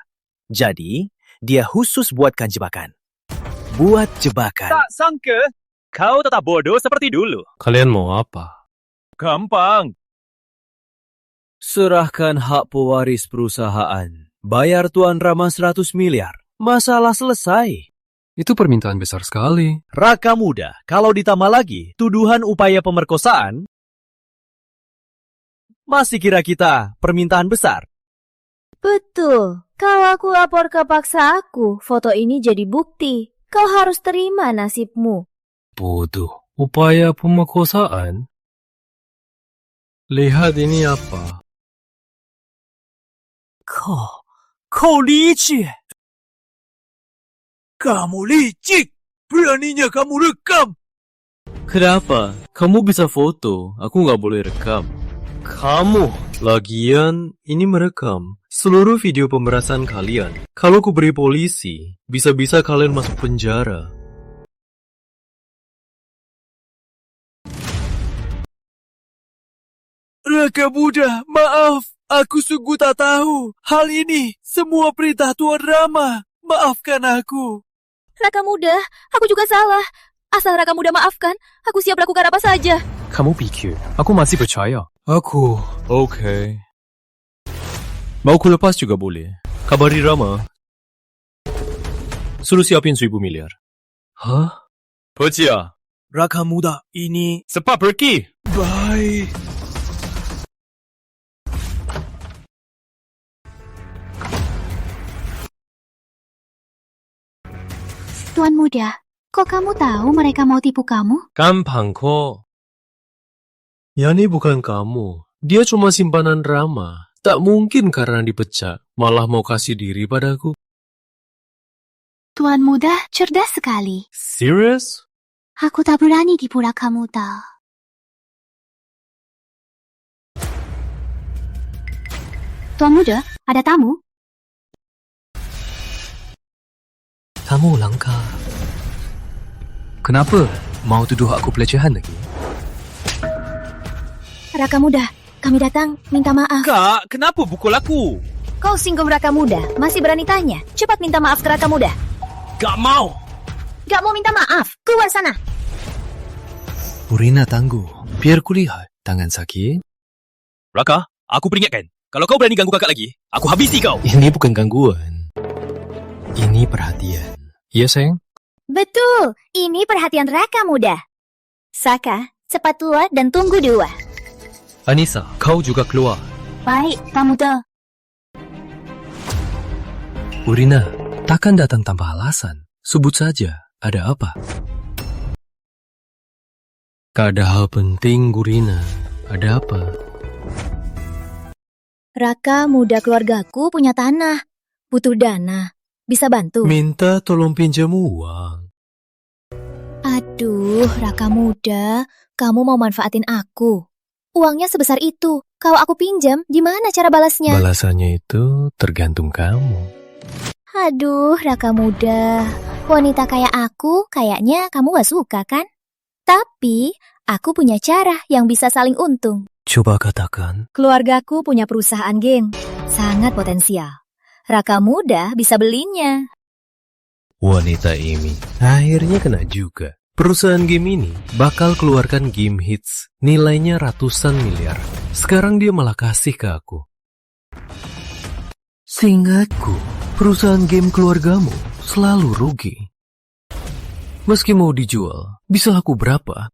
Jadi, dia khusus buatkan jebakan. Buat jebakan. Tak sangka, kau tetap bodoh seperti dulu. Kalian mau apa? Gampang. Serahkan hak pewaris perusahaan. Bayar Tuan Rama 100 miliar. Masalah selesai. Itu permintaan besar sekali. Raka Muda, kalau ditambah lagi tuduhan upaya pemerkosaan, masih kira kita permintaan besar? Betul. Kalau aku lapor ke paksa aku, foto ini jadi bukti. Kau harus terima nasibmu. Bodoh. Upaya pemerkosaan? Lihat ini apa? Kau licik. Kamu licik. Beraninya kamu rekam. Kenapa? Kamu bisa foto, aku nggak boleh rekam. Kamu, lagian ini merekam seluruh video pemerasan kalian. Kalau ku beri polisi, bisa-bisa kalian masuk penjara. Raka Muda, maaf. Aku sungguh tak tahu. Hal ini semua perintah Tuan Rama. Maafkan aku. Raka Muda, aku juga salah. Asal Raka Muda maafkan, aku siap lakukan apa saja. Kamu pikir, aku masih percaya? Aku, oke. Mau ku lepas juga boleh. Kabari Rama. Suruh siapin 1,000 miliar. Hah? Pergi ya? Raka Muda, ini... Cepat pergi! Baik. Tuan Muda, kok kamu tahu mereka mau tipu kamu? Gampang kok. Yani bukan kamu. Dia cuma simpanan Rama. Tak mungkin karena dipecat, malah mau kasih diri padaku. Tuan Muda cerdas sekali. Serius? Aku tak berani tipu Raka Muda. Tuan Muda, ada tamu? Tamu langka. Kenapa? Mau tuduh aku pelecehan lagi? Raka Muda, kami datang minta maaf. Kak, kenapa pukul aku? Kau singgung Raka Muda, masih berani tanya? Cepat minta maaf ke Raka Muda. Gak mau! Gak mau minta maaf? Keluar sana! Purina tangguh. Biar kulihat tangan sakit. Raka, aku peringatkan. Kalau kau berani ganggu kakak lagi, aku habisi kau. Ini bukan gangguan. Ini perhatian. Iya, sayang? Betul, ini perhatian Raka Muda. Saka, cepat keluar dan tunggu di luar. Anissa, kau juga keluar. Baik, kamu tuh. Purina, takkan datang tanpa alasan. Sebut saja, ada apa? Gak ada hal penting, Gurina. Ada apa? Raka Muda keluargaku punya tanah. Butuh dana. Bisa bantu? Minta tolong pinjam uang. Aduh, Raka Muda, kamu mau manfaatin aku. Uangnya sebesar itu. Kalau aku pinjam, gimana cara balasnya? Balasannya itu tergantung kamu. Aduh, Raka Muda. Wanita kayak aku, kayaknya kamu gak suka kan? Tapi, aku punya cara yang bisa saling untung. Coba katakan. Keluargaku punya perusahaan game. Sangat potensial. Raka Muda bisa belinya. Wanita ini akhirnya kena juga. Perusahaan game ini bakal keluarkan game hits nilainya ratusan miliar. Sekarang dia malah kasih ke aku. Seingatku, perusahaan game keluargamu selalu rugi. Meski mau dijual, bisa laku berapa?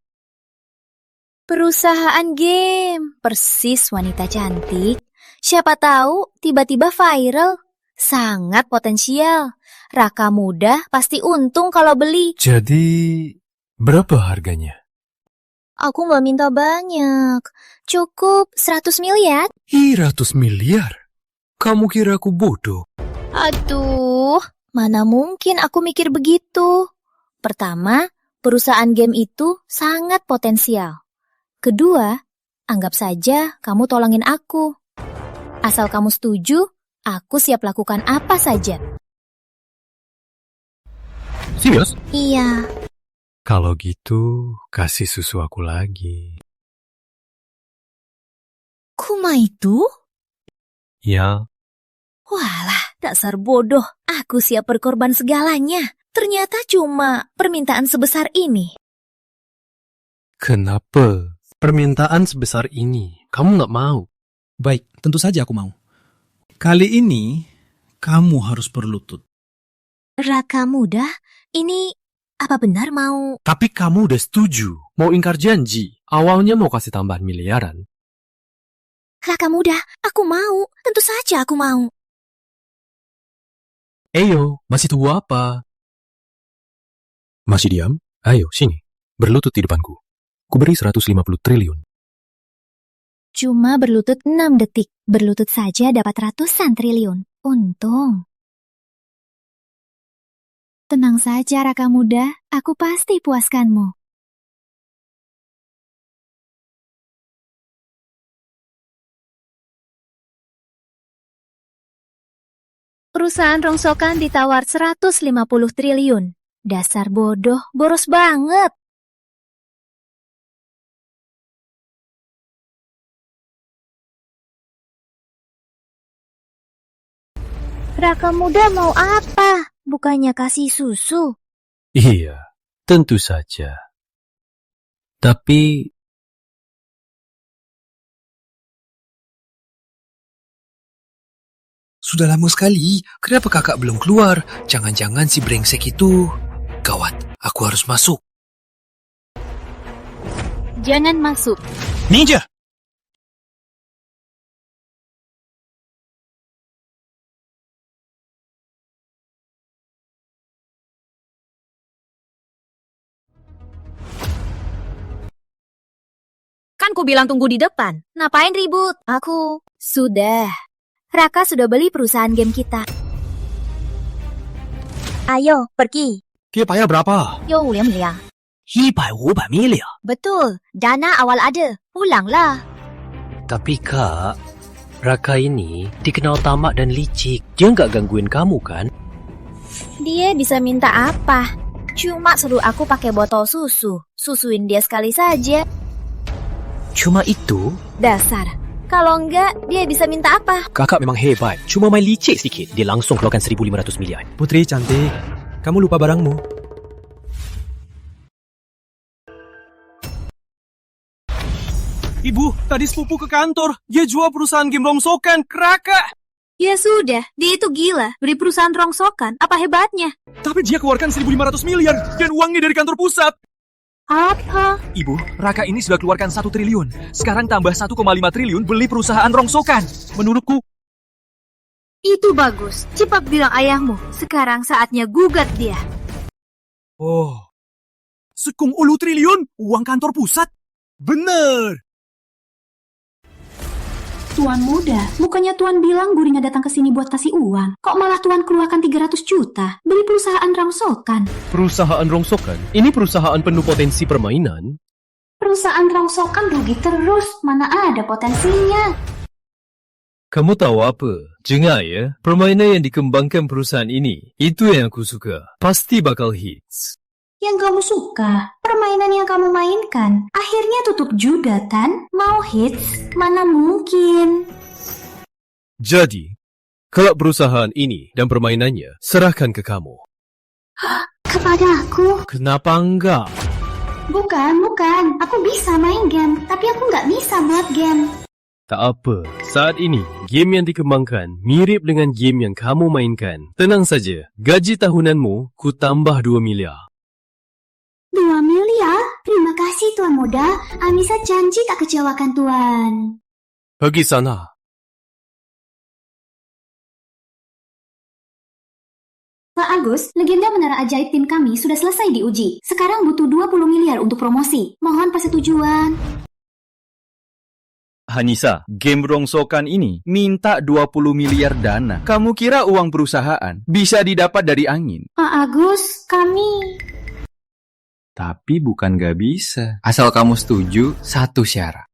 Perusahaan game, persis wanita cantik. Siapa tahu tiba-tiba viral. Sangat potensial. Raka Muda pasti untung kalau beli. Jadi, berapa harganya? Aku nggak minta banyak. Cukup 100 miliar. 100 miliar? Kamu kira aku bodoh? Aduh, mana mungkin aku mikir begitu. Pertama, perusahaan game itu sangat potensial. Kedua, anggap saja kamu tolongin aku. Asal kamu setuju, aku siap lakukan apa saja. Serius? Iya. Kalau gitu, kasih susu aku lagi. Kuma itu? Ya. Walah, dasar bodoh. Aku siap berkorban segalanya. Ternyata cuma permintaan sebesar ini. Kenapa? Permintaan sebesar ini, kamu nggak mau? Baik, tentu saja aku mau. Kali ini, kamu harus berlutut. Raka Muda, ini apa benar mau... Tapi kamu udah setuju, mau ingkar janji. Awalnya mau kasih tambahan miliaran. Raka Muda, aku mau. Tentu saja aku mau. Eyo, masih tunggu apa? Masih diam? Ayo, sini. Berlutut di depanku. Kuberi 150 triliun. Cuma berlutut 6 detik. Berlutut saja dapat ratusan triliun. Untung. Tenang saja, Raka Muda. Aku pasti puaskanmu. Perusahaan rongsokan ditawar 150 triliun. Dasar bodoh, boros banget. Raka Muda mau apa? Bukannya kasih susu? Iya, tentu saja. Tapi... Sudah lama sekali, kenapa kakak belum keluar? Jangan-jangan si brengsek itu... Gawat, aku harus masuk. Jangan masuk. Ninja! Kan ku bilang tunggu di depan. Ngapain ribut? Aku... Sudah. Raka sudah beli perusahaan game kita. Ayo, pergi. Dia bayar berapa? Yo, 500 miliar. 100-500 miliar? Betul. Dana awal ada. Pulanglah. Tapi Kak, Raka ini dikenal tamak dan licik. Dia nggak gangguin kamu kan? Dia bisa minta apa? Cuma suruh aku pakai botol susu. Susuin dia sekali saja. Cuma itu? Dasar. Kalau enggak, dia bisa minta apa? Kakak memang hebat. Cuma main licik sedikit. Dia langsung keluarkan 1.500 miliar. Putri cantik, kamu lupa barangmu. Ibu, tadi sepupu ke kantor. Dia jual perusahaan game rongsokan, Raka. Ya sudah, dia itu gila. Beri perusahaan rongsokan, apa hebatnya? Tapi dia keluarkan 1.500 miliar dan uangnya dari kantor pusat. Apa? Ibu, Raka ini sudah keluarkan 1 triliun. Sekarang tambah 1,5 triliun beli perusahaan rongsokan. Menurutku, Itu bagus. Cepat bilang ayahmu. Sekarang saatnya gugat dia. Oh, 10 triliun uang kantor pusat? Bener. Tuan muda, bukannya Tuan bilang gurunya datang ke sini buat kasih uang. Kok malah Tuan keluarkan 300 juta? Beli perusahaan rongsokan. Perusahaan rongsokan? Ini perusahaan penuh potensi permainan. Perusahaan rongsokan rugi terus. Mana ada potensinya? Kamu tahu apa? Jengah ya, permainan yang dikembangkan perusahaan ini. Itu yang aku suka. Pasti bakal hits. Yang kamu suka, permainan yang kamu mainkan, akhirnya tutup juga kan? Mau hits? Mana mungkin? Jadi, kalau perusahaan ini dan permainannya, serahkan ke kamu. Kepada aku? Kenapa enggak? Bukan. Aku bisa main game, tapi aku nggak bisa buat game. Tak apa, saat ini, game yang dikembangkan mirip dengan game yang kamu mainkan. Tenang saja, gaji tahunanmu ku tambah 2 miliar. 2 miliar? Terima kasih Tuan Muda. Anissa janji tak kecewakan Tuan. Pergi sana. Pak Agus, legenda menara ajaib tim kami sudah selesai diuji. Sekarang butuh 20 miliar untuk promosi. Mohon persetujuan. Anissa, game rongsokan ini minta 20 miliar dana. Kamu kira uang perusahaan bisa didapat dari angin? Pak Agus, kami... Tapi bukan gak bisa. Asal kamu setuju, satu syarat.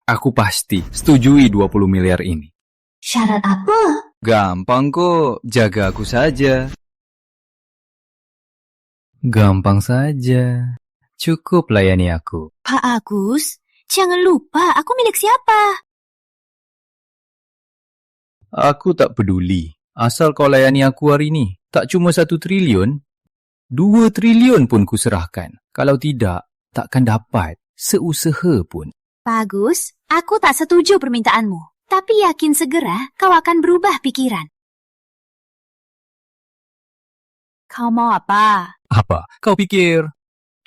Aku pasti setujui 20 miliar ini. Syarat apa? Gampang kok, jaga aku saja. Gampang saja. Cukup layani aku. Pak Agus, jangan lupa aku milik siapa? Aku tak peduli. Asal kau layani aku hari ini. Tak cuma 1 triliun, 2 triliun pun kuserahkan. Kalau tidak, takkan dapat seusaha pun. Pak Agus, aku tak setuju permintaanmu. Tapi yakin segera kau akan berubah pikiran. Kau mau apa? Apa? Kau pikir?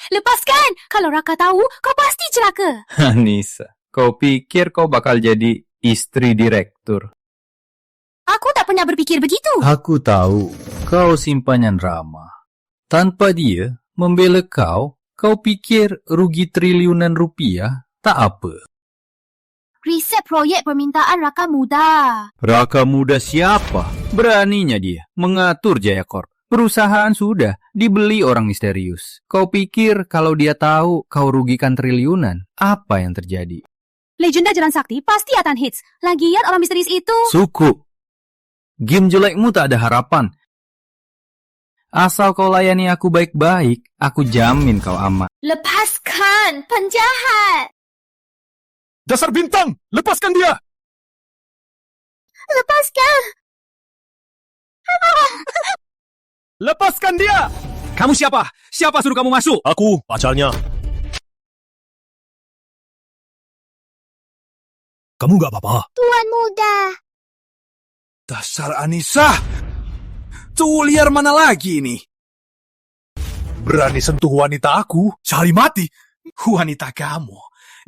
Lepaskan! Kalau Raka tahu, kau pasti celaka. Anissa, kau pikir kau bakal jadi istri direktur? Aku tak pernah berpikir begitu. Aku tahu, kau simpanan Rama. Tanpa dia membela kau, kau pikir rugi triliunan rupiah tak apa. Riset proyek permintaan Raka Muda. Raka Muda siapa? Beraninya dia mengatur Jaya Corp. Perusahaan sudah dibeli orang misterius. Kau pikir kalau dia tahu kau rugikan triliunan, apa yang terjadi? Legenda Jalan Sakti pasti akan hits. Lagian orang misterius itu... Cukup. Game jelekmu tak ada harapan. Asal kau layani aku baik-baik, aku jamin kau aman. Lepaskan, penjahat! Dasar bintang, lepaskan dia! Lepaskan! Lepaskan dia! Kamu siapa? Siapa suruh kamu masuk? Aku, pacarnya. Kamu gak apa-apa? Tuan Muda! Dasar Anissa! Tuh liar mana lagi ini? Berani sentuh wanita aku, cari mati. Wanita kamu.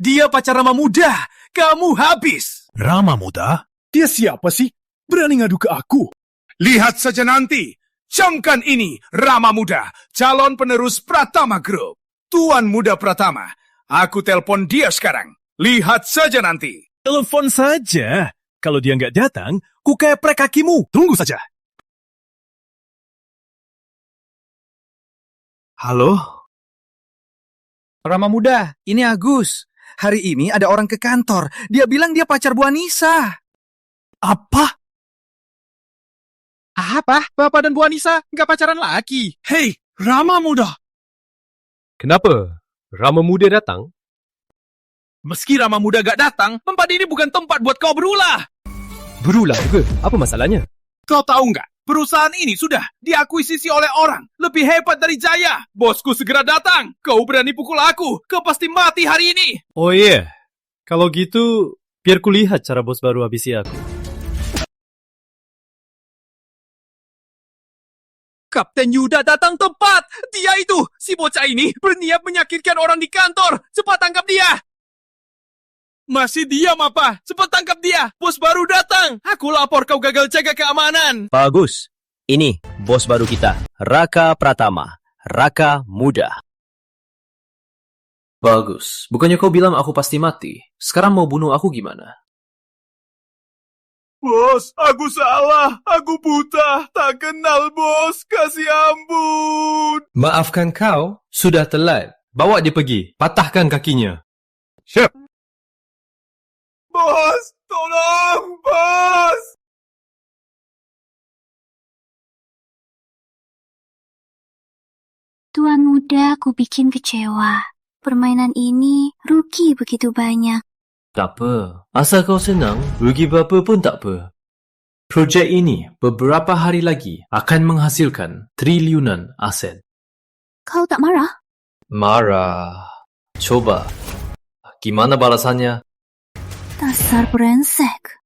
Dia pacar Rama Muda. Kamu habis. Rama Muda? Dia siapa sih? Berani ngadu ke aku. Lihat saja nanti. Camkan ini, Rama Muda, calon penerus Pratama Group. Tuan Muda Pratama. Aku telepon dia sekarang. Lihat saja nanti. Telepon saja. Kalau dia nggak datang, ku keprek kakimu. Tunggu saja. Halo? Rama Muda, ini Agus. Hari ini ada orang ke kantor. Dia bilang dia pacar Bu Anissa. Apa? Apa? Bapak dan Bu Anissa nggak pacaran lagi? Hei, Rama Muda! Kenapa? Rama Muda datang? Meski Rama Muda gak datang, tempat ini bukan tempat buat kau berulah. Berulah ke? Apa masalahnya? Kau tahu nggak? Perusahaan ini sudah diakuisisi oleh orang lebih hebat dari Jaya. Bosku segera datang. Kau berani pukul aku, kau pasti mati hari ini. Oh iya, kalau gitu biar kulihat cara bos baru habisi aku. Kapten Yuda datang tepat. Dia itu, si bocah ini berniat menyakitkan orang di kantor. Cepat tangkap dia. Masih diam apa? Cepat tangkap dia. Bos baru datang. Aku lapor kau gagal jaga keamanan. Bagus. Ini bos baru kita, Raka Pratama, Raka Muda. Bagus. Bukannya kau bilang aku pasti mati. Sekarang mau bunuh aku gimana? Bos, aku salah. Aku buta. Tak kenal, bos. Kasih ampun. Maafkan kau, sudah telat. Bawa dia pergi. Patahkan kakinya. Siap. Bos, tolong, bos. Tuan Muda, aku bikin kecewa. Permainan ini rugi begitu banyak. Tak apa. Asal kau senang, rugi berapa pun tak apa. Projek ini beberapa hari lagi akan menghasilkan triliunan aset. Kau tak marah? Marah. Coba. Gimana balasannya? Dasar brengsek.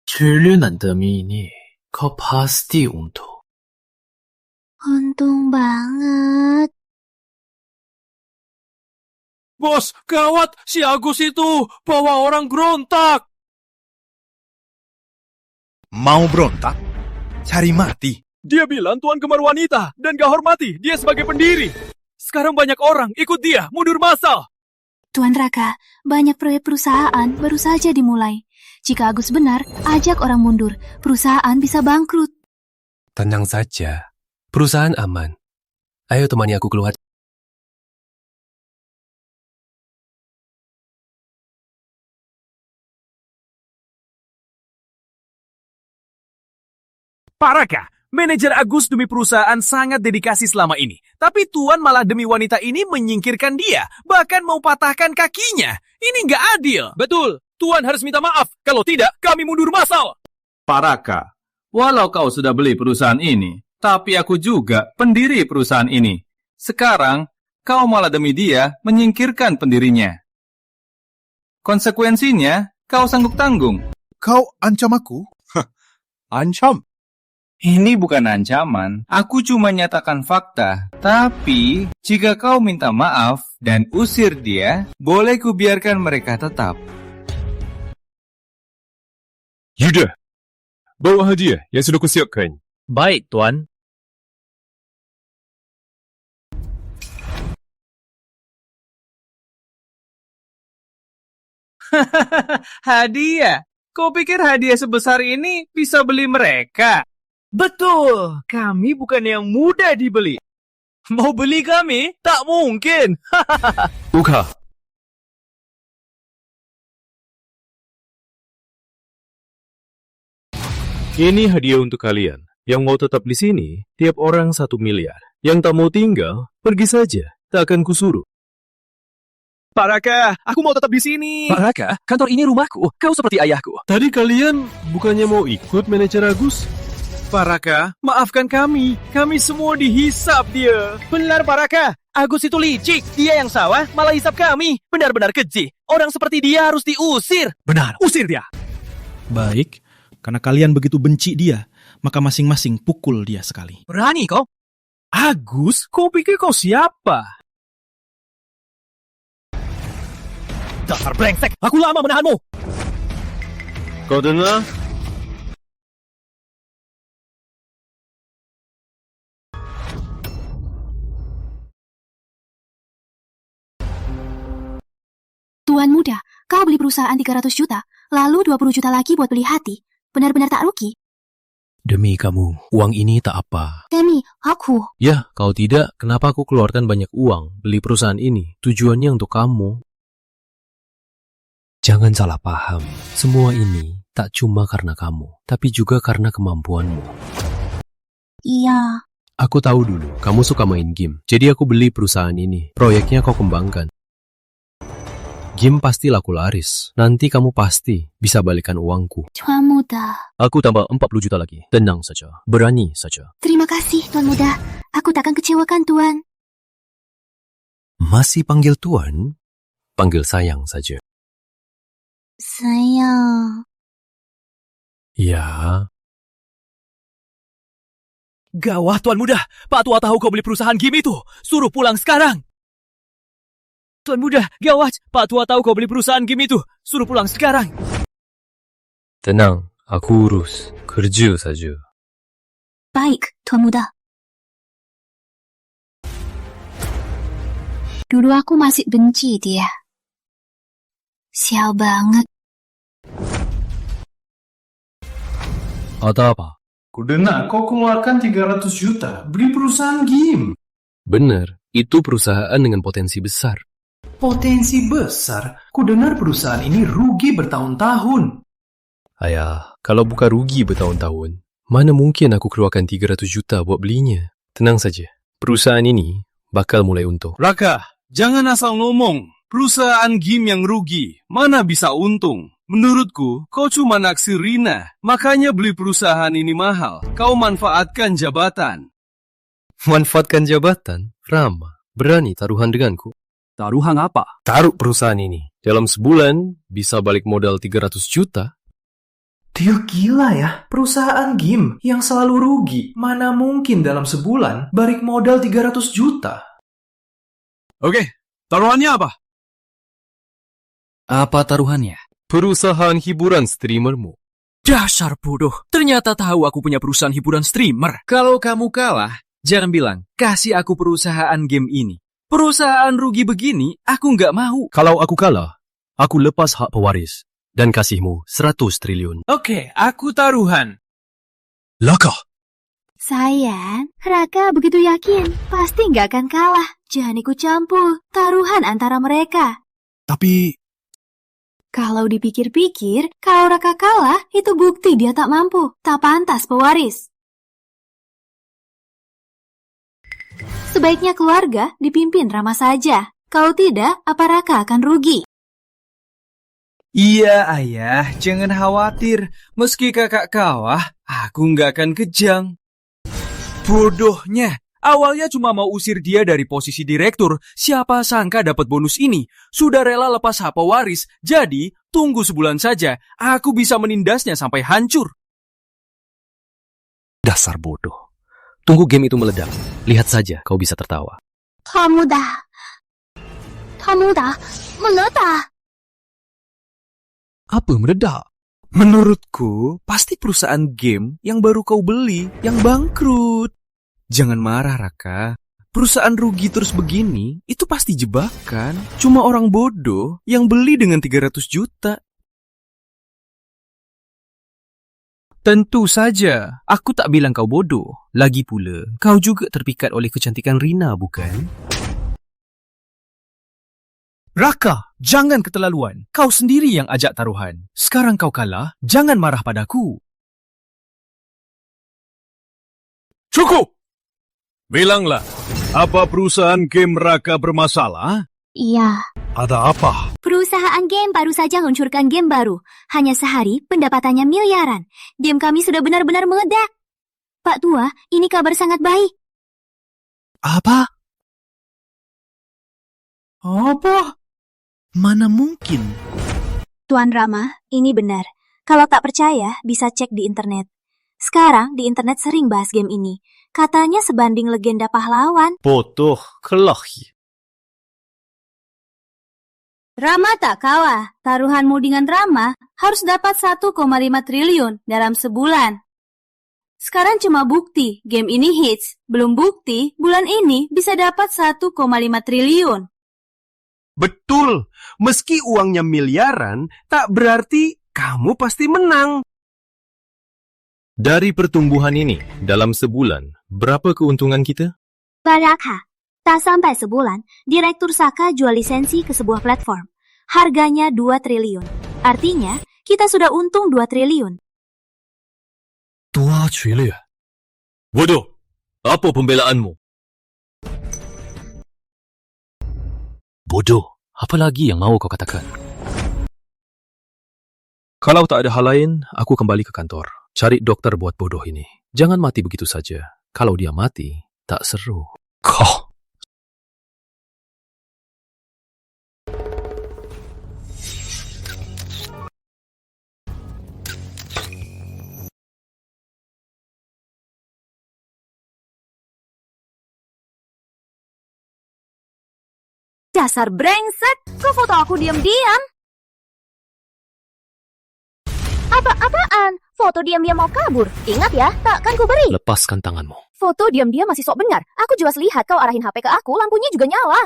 triliunan demi ini kau pasti untung. Untung banget. Bos, gawat. Si Agus itu bawa orang berontak. Mau berontak? Cari mati. Dia bilang Tuan gemar wanita dan gak hormati dia sebagai pendiri. Sekarang banyak orang ikut dia mundur massal. Tuan Raka, banyak proyek perusahaan baru saja dimulai. Jika Agus benar, ajak orang mundur. Perusahaan bisa bangkrut. Tenang saja. Perusahaan aman. Ayo temani aku keluar. Pak Raka, manajer Agus demi perusahaan sangat dedikasi selama ini. Tapi Tuan malah demi wanita ini menyingkirkan dia. Bahkan mau patahkan kakinya. Ini nggak adil. Betul, Tuan harus minta maaf. Kalau tidak, kami mundur massal. Pak Raka, walau kau sudah beli perusahaan ini, tapi aku juga pendiri perusahaan ini. Sekarang, kau malah demi dia menyingkirkan pendirinya. Konsekuensinya, kau sanggup tanggung. Kau ancam aku? Ancam? Ini bukan ancaman, aku cuma nyatakan fakta. Tapi, jika kau minta maaf dan usir dia, boleh kubiarkan mereka tetap. Yuda, bawa hadiah yang sudah kusiapkan. Baik, Tuan. Hadiah? Kau pikir hadiah sebesar ini bisa beli mereka? Betul, kami bukan yang mudah dibeli. Mau beli kami? Tak mungkin. Buka. Ini hadiah untuk kalian. Yang mau tetap di sini, tiap orang 1 miliar. Yang tak mau tinggal, pergi saja. Tak akan kusuruh. Pak Raka, aku mau tetap di sini. Pak Raka, kantor ini rumahku. Kau seperti ayahku. Tadi kalian bukannya mau ikut manajer Agus? Pak Raka, maafkan kami. Kami semua dihisap dia. Benar Pak Raka, Agus itu licik. Dia yang salah, malah hisap kami. Benar-benar keji. Orang seperti dia harus diusir. Benar, usir dia. Baik, karena kalian begitu benci dia, maka masing-masing pukul dia sekali. Berani kau? Agus, kau pikir kau siapa? Dasar brengsek, aku lama menahanmu. Kau dengar? Tuan Muda, kau beli perusahaan 300 juta, lalu 20 juta lagi buat beli hati. Benar-benar tak rugi. Demi kamu, uang ini tak apa. Demi aku. Ya, kalau tidak, kenapa aku keluarkan banyak uang beli perusahaan ini? Tujuannya untuk kamu. Jangan salah paham. Semua ini tak cuma karena kamu, tapi juga karena kemampuanmu. Iya. Aku tahu dulu, kamu suka main game. Jadi aku beli perusahaan ini. Proyeknya kau kembangkan. game pasti laku laris. Nanti kamu pasti bisa balikan uangku. Tuan Muda. Aku tambah 40 juta lagi. Tenang saja. Berani saja. Terima kasih, Tuan Muda. Aku takkan kecewakan, Tuan. Masih panggil Tuan? Panggil sayang saja. Sayang. Ya. Gawat, Tuan Muda. Pak Tua tahu kau beli perusahaan game itu. Suruh pulang sekarang. Tuan Muda, gawat. Pak Tua tahu kau beli perusahaan game itu. Suruh pulang sekarang. Tenang, aku urus. Kerja saja. Baik, Tuan Muda. Dulu aku masih benci dia. Sial banget. Ada apa? Kudengar kau keluarkan 300 juta beli perusahaan game. Benar, itu perusahaan dengan potensi besar. Potensi besar. Kudengar perusahaan ini rugi bertahun-tahun. Ayah, kalau bukan rugi bertahun-tahun, mana mungkin aku keluarkan 300 juta buat belinya? Tenang saja, perusahaan ini bakal mulai untung. Raka, jangan asal ngomong. Perusahaan game yang rugi, mana bisa untung? Menurutku, kau cuma naksir Rina. Makanya beli perusahaan ini mahal. Kau manfaatkan jabatan. Manfaatkan jabatan? Rama, berani taruhan denganku? Taruhan apa? Taruh perusahaan ini. Dalam sebulan, bisa balik modal 300 juta. Dia gila ya. Perusahaan game yang selalu rugi. Mana mungkin dalam sebulan balik modal 300 juta? Oke, taruhannya apa? Apa taruhannya? Perusahaan hiburan streamermu. Dasar bodoh. Ternyata tahu aku punya perusahaan hiburan streamer. Kalau kamu kalah, jangan bilang, kasih aku perusahaan game ini. Perusahaan rugi begini, aku nggak mau. Kalau aku kalah, aku lepas hak pewaris dan kasihmu 100 triliun. Oke, aku taruhan. Laka. Sayang, Raka begitu yakin. Pasti nggak akan kalah. Jangan ikut campur. Taruhan antara mereka. Tapi... Kalau dipikir-pikir, kalau Raka kalah, itu bukti dia tak mampu. Tak pantas pewaris. Sebaiknya keluarga dipimpin Rama saja. Kalau tidak, apa Raka akan rugi? Iya, Ayah. Jangan khawatir. Meski kakak kalah, aku nggak akan kejang. Bodohnya. Awalnya cuma mau usir dia dari posisi direktur. Siapa sangka dapat bonus ini. Sudah rela lepas hak pewaris. Jadi, tunggu sebulan saja. Aku bisa menindasnya sampai hancur. Dasar bodoh. Tunggu game itu meledak. Lihat saja kau bisa tertawa. Kamu dah meledak. Apa meledak? Menurutku, pasti perusahaan game yang baru kau beli, yang bangkrut. Jangan marah, Raka. Perusahaan rugi terus begini, itu pasti jebakan. Cuma orang bodoh yang beli dengan 300 juta. Tentu saja, aku tak bilang kau bodoh. Lagi pula, kau juga terpikat oleh kecantikan Rina, bukan? Raka, jangan keterlaluan. Kau sendiri yang ajak taruhan. Sekarang kau kalah, jangan marah padaku. Cukup! Bilanglah, apa perusahaan game Raka bermasalah? Iya. Ada apa? Perusahaan game baru saja luncurkan game baru. Hanya sehari pendapatannya miliaran. Game kami sudah benar-benar meledak. Pak Tua, ini kabar sangat baik. Apa? Apa? Mana mungkin? Tuan Rama, ini benar. Kalau tak percaya, bisa cek di internet. Sekarang di internet sering bahas game ini. Katanya sebanding legenda pahlawan. Bodoh, kelah. Rama tak kalah. Taruhanmu dengan Rama harus dapat 1,5 triliun dalam sebulan. Sekarang cuma bukti game ini hits. Belum bukti bulan ini bisa dapat 1,5 triliun. Betul, meski uangnya miliaran, tak berarti kamu pasti menang. Dari pertumbuhan ini, dalam sebulan, berapa keuntungan kita? Baraka, tak sampai sebulan, Direktur Saka jual lisensi ke sebuah platform. Harganya 2 triliun. Artinya, kita sudah untung 2 triliun. 2 triliun? Bodoh, apa pembelaanmu? Bodoh, Apa lagi yang mau kau katakan? Kalau tak ada hal lain, aku kembali ke kantor. Cari dokter buat bodoh ini. Jangan mati begitu saja. Kalau dia mati, tak seru. Kau. Dasar brengsek, kok foto aku diam-diam? Apa-apaan? Foto diam-diam mau kabur. Ingat ya, takkan ku beri. Lepaskan tanganmu. Foto diam-diam masih sok benar. Aku jelas lihat kau arahin HP ke aku, lampunya juga nyala.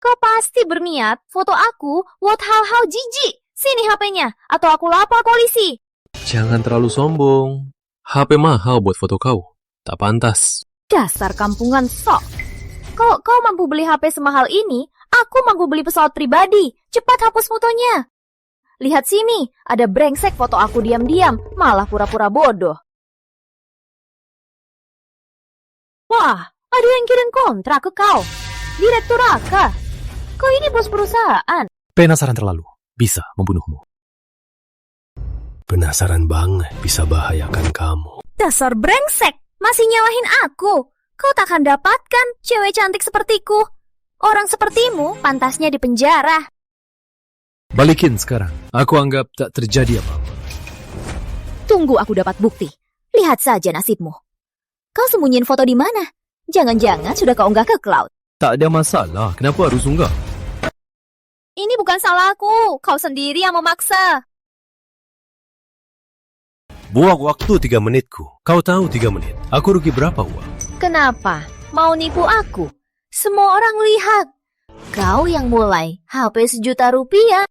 Kau pasti berniat foto aku buat hal-hal jijik. Sini HP-nya, atau aku lapor polisi. Jangan terlalu sombong. HP mahal buat foto kau. Tak pantas. Dasar kampungan sok. Kau mampu beli HP semahal ini, aku mampu beli pesawat pribadi. Cepat hapus fotonya. Lihat sini, ada brengsek foto aku diam-diam, malah pura-pura bodoh. Wah, ada yang kirim kontrak ke kau. Direktur Raka. Kau ini bos perusahaan. Penasaran terlalu, bisa membunuhmu. Penasaran banget bisa bahayakan kamu. Dasar brengsek, masih nyalahin aku. Kau takkan dapatkan cewek cantik sepertiku. Orang sepertimu pantasnya di penjara. Balikin sekarang. Aku anggap tak terjadi apa-apa. Tunggu aku dapat bukti. Lihat saja nasibmu. Kau sembunyiin foto di mana? Jangan-jangan sudah kau unggah ke cloud. Tak ada masalah. Kenapa harus unggah? Ini bukan salahku. Kau sendiri yang memaksa. Buang waktu 3 menitku. Kau tahu 3 menit. Aku rugi berapa uang? Kenapa? Mau nipu aku? Semua orang lihat. Kau yang mulai. HP Rp1.000.000.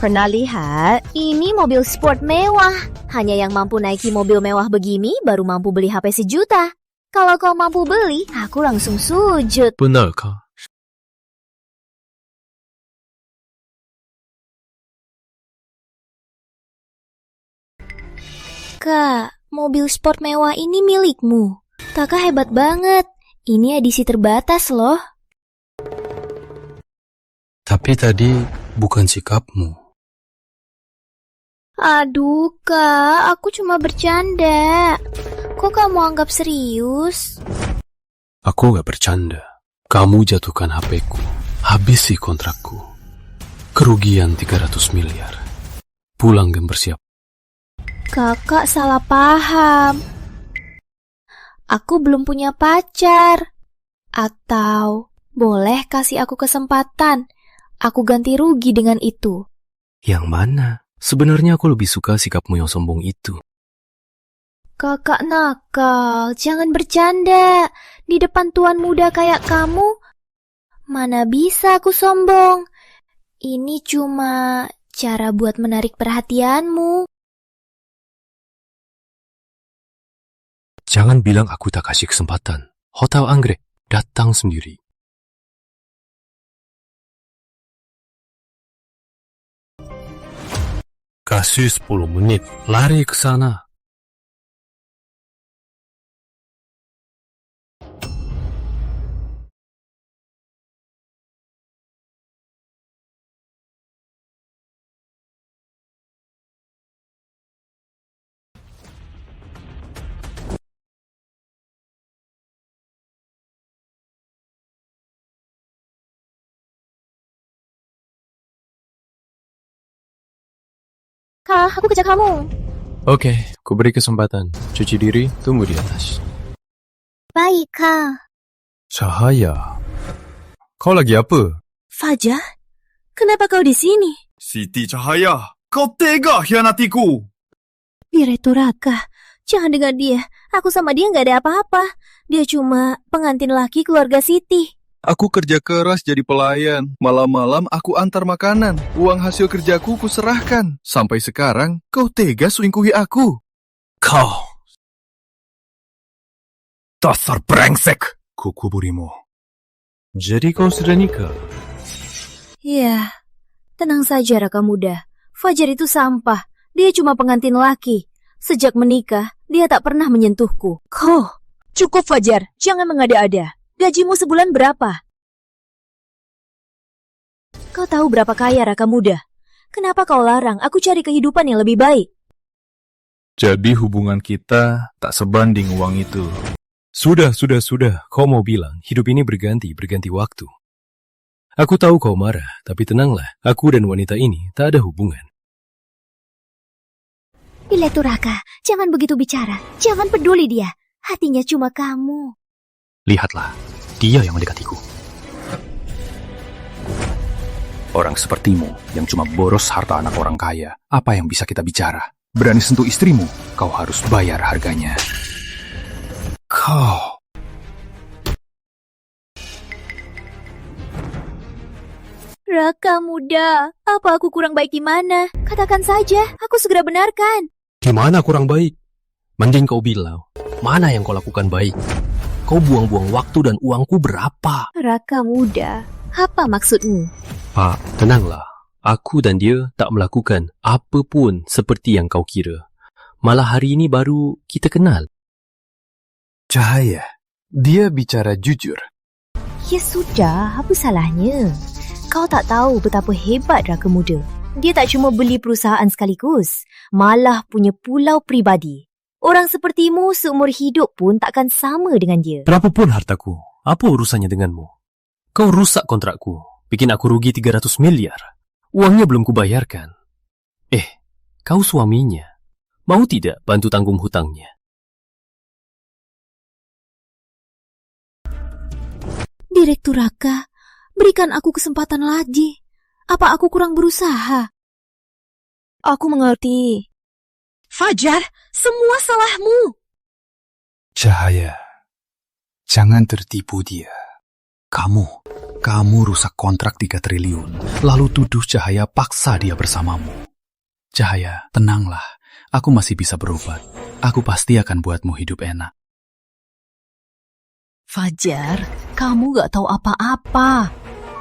Pernah lihat? Ini mobil sport mewah. Hanya yang mampu naiki mobil mewah begini baru mampu beli HP 1 juta. Kalau kau mampu beli, aku langsung sujud. Benarkah? Kak, mobil sport mewah ini milikmu. Kakak hebat banget. Ini edisi terbatas loh. Tapi tadi bukan sikapmu. Aduh, Kak, aku cuma bercanda. Kok kamu anggap serius? Aku gak bercanda. Kamu jatuhkan HP-ku. Habisi kontrakku. Kerugian 300 miliar. Pulang dan bersiap. Kakak salah paham. Aku belum punya pacar. Atau boleh kasih aku kesempatan. Aku ganti rugi dengan itu. Yang mana? Sebenarnya aku lebih suka sikapmu yang sombong itu. Kakak nakal, jangan bercanda. Di depan tuan muda kayak kamu, mana bisa aku sombong. Ini cuma cara buat menarik perhatianmu. Jangan bilang aku tak kasih kesempatan. Hotel Anggrek datang sendiri. Kasih 10 menit, lari ke sana. Kak, aku kejar kamu. Oke, ku beri kesempatan. Cuci diri, tunggu di atas. Baik, Kak. Cahaya. Kau lagi apa? Fajar, kenapa kau di sini? Siti Cahaya, kau tega hianatiku. Direktur Raka, jangan dengar dia. Aku sama dia nggak ada apa-apa. Dia cuma pengantin laki keluarga Siti. Aku kerja keras jadi pelayan. Malam-malam aku antar makanan. Uang hasil kerjaku kuserahkan. Sampai sekarang kau tega selingkuhi aku. Kau. Dasar brengsek. Kukuburimu. Jadi kau sudah nikah? Iya. Tenang saja Raka muda. Fajar itu sampah. Dia cuma pengantin laki. Sejak menikah, dia tak pernah menyentuhku. Cukup Fajar, jangan mengada-ada. Gajimu sebulan berapa? Kau tahu berapa kaya Raka Muda? Kenapa kau larang aku cari kehidupan yang lebih baik? Jadi hubungan kita tak sebanding uang itu. Sudah. Kau mau bilang hidup ini berganti waktu. Aku tahu kau marah, tapi tenanglah. Aku dan wanita ini tak ada hubungan. Direktur Raka, jangan begitu bicara. Jangan peduli dia. Hatinya cuma kamu. Lihatlah, dia yang mendekatiku. Orang sepertimu yang cuma boros harta anak orang kaya, apa yang bisa kita bicara? Berani sentuh istrimu, kau harus bayar harganya. Kau... Raka Muda, apa aku kurang baik di mana? Katakan saja, aku segera benarkan. Gimana kurang baik? Mending kau bilang, mana yang kau lakukan baik? Kau buang-buang waktu dan uangku berapa? Raka Muda, apa maksudmu? Pak, tenanglah. Aku dan dia tak melakukan apa pun seperti yang kau kira. Malah hari ini baru kita kenal. Cahaya, dia bicara jujur. Ya sudah, apa salahnya? Kau tak tahu betapa hebat Raka Muda. Dia tak cuma beli perusahaan sekaligus, malah punya pulau pribadi. Orang sepertimu seumur hidup pun takkan sama dengan dia. Berapapun hartaku, apa urusannya denganmu? Kau rusak kontrakku, bikin aku rugi 300 miliar. Uangnya belum kubayarkan. Kau suaminya. Mau tidak bantu tanggung hutangnya? Direktur Raka, berikan aku kesempatan lagi. Apa aku kurang berusaha? Aku mengerti. Fajar, semua salahmu. Cahaya, jangan tertipu dia. Kamu rusak kontrak 3 triliun, lalu tuduh Cahaya paksa dia bersamamu. Cahaya, tenanglah. Aku masih bisa berobat. Aku pasti akan buatmu hidup enak. Fajar, kamu gak tahu apa-apa.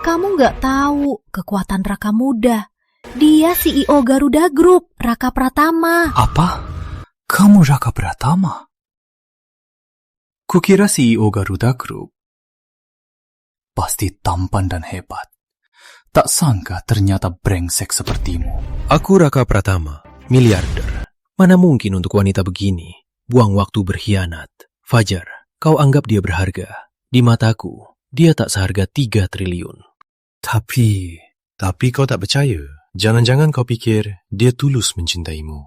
Kamu gak tahu kekuatan Raka Muda. Dia CEO Garuda Group, Raka Pratama. Apa? Kamu Raka Pratama? Kukira CEO Garuda Group pasti tampan dan hebat. Tak sangka ternyata brengsek sepertimu. Aku Raka Pratama, miliarder. Mana mungkin untuk wanita begini buang waktu berkhianat. Fajar, kau anggap dia berharga. Di mataku, dia tak seharga 3 triliun. Tapi kau tak percaya. Jangan-jangan kau pikir dia tulus mencintaimu.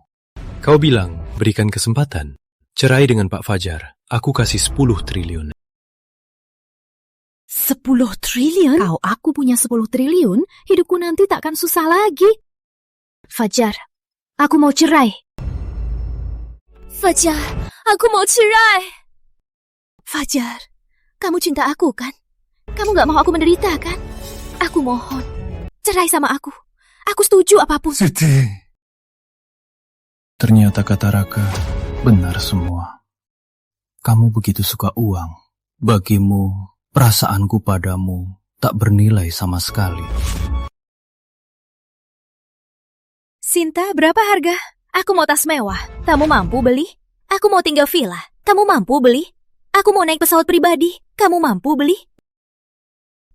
Kau bilang, berikan kesempatan. Cerai dengan Pak Fajar, aku kasih 10 triliun. 10 triliun? Kalau aku punya 10 triliun, hidupku nanti takkan susah lagi. Fajar, aku mau cerai. Fajar, aku mau cerai. Fajar, kamu cinta aku kan? Kamu gak mau aku menderita kan? Aku mohon, cerai sama aku. Aku setuju apapun. Siti. Ternyata kata Raka benar semua. Kamu begitu suka uang. Bagimu, perasaanku padamu tak bernilai sama sekali. Sinta, berapa harga? Aku mau tas mewah. Kamu mampu beli? Aku mau tinggal villa. Kamu mampu beli? Aku mau naik pesawat pribadi. Kamu mampu beli?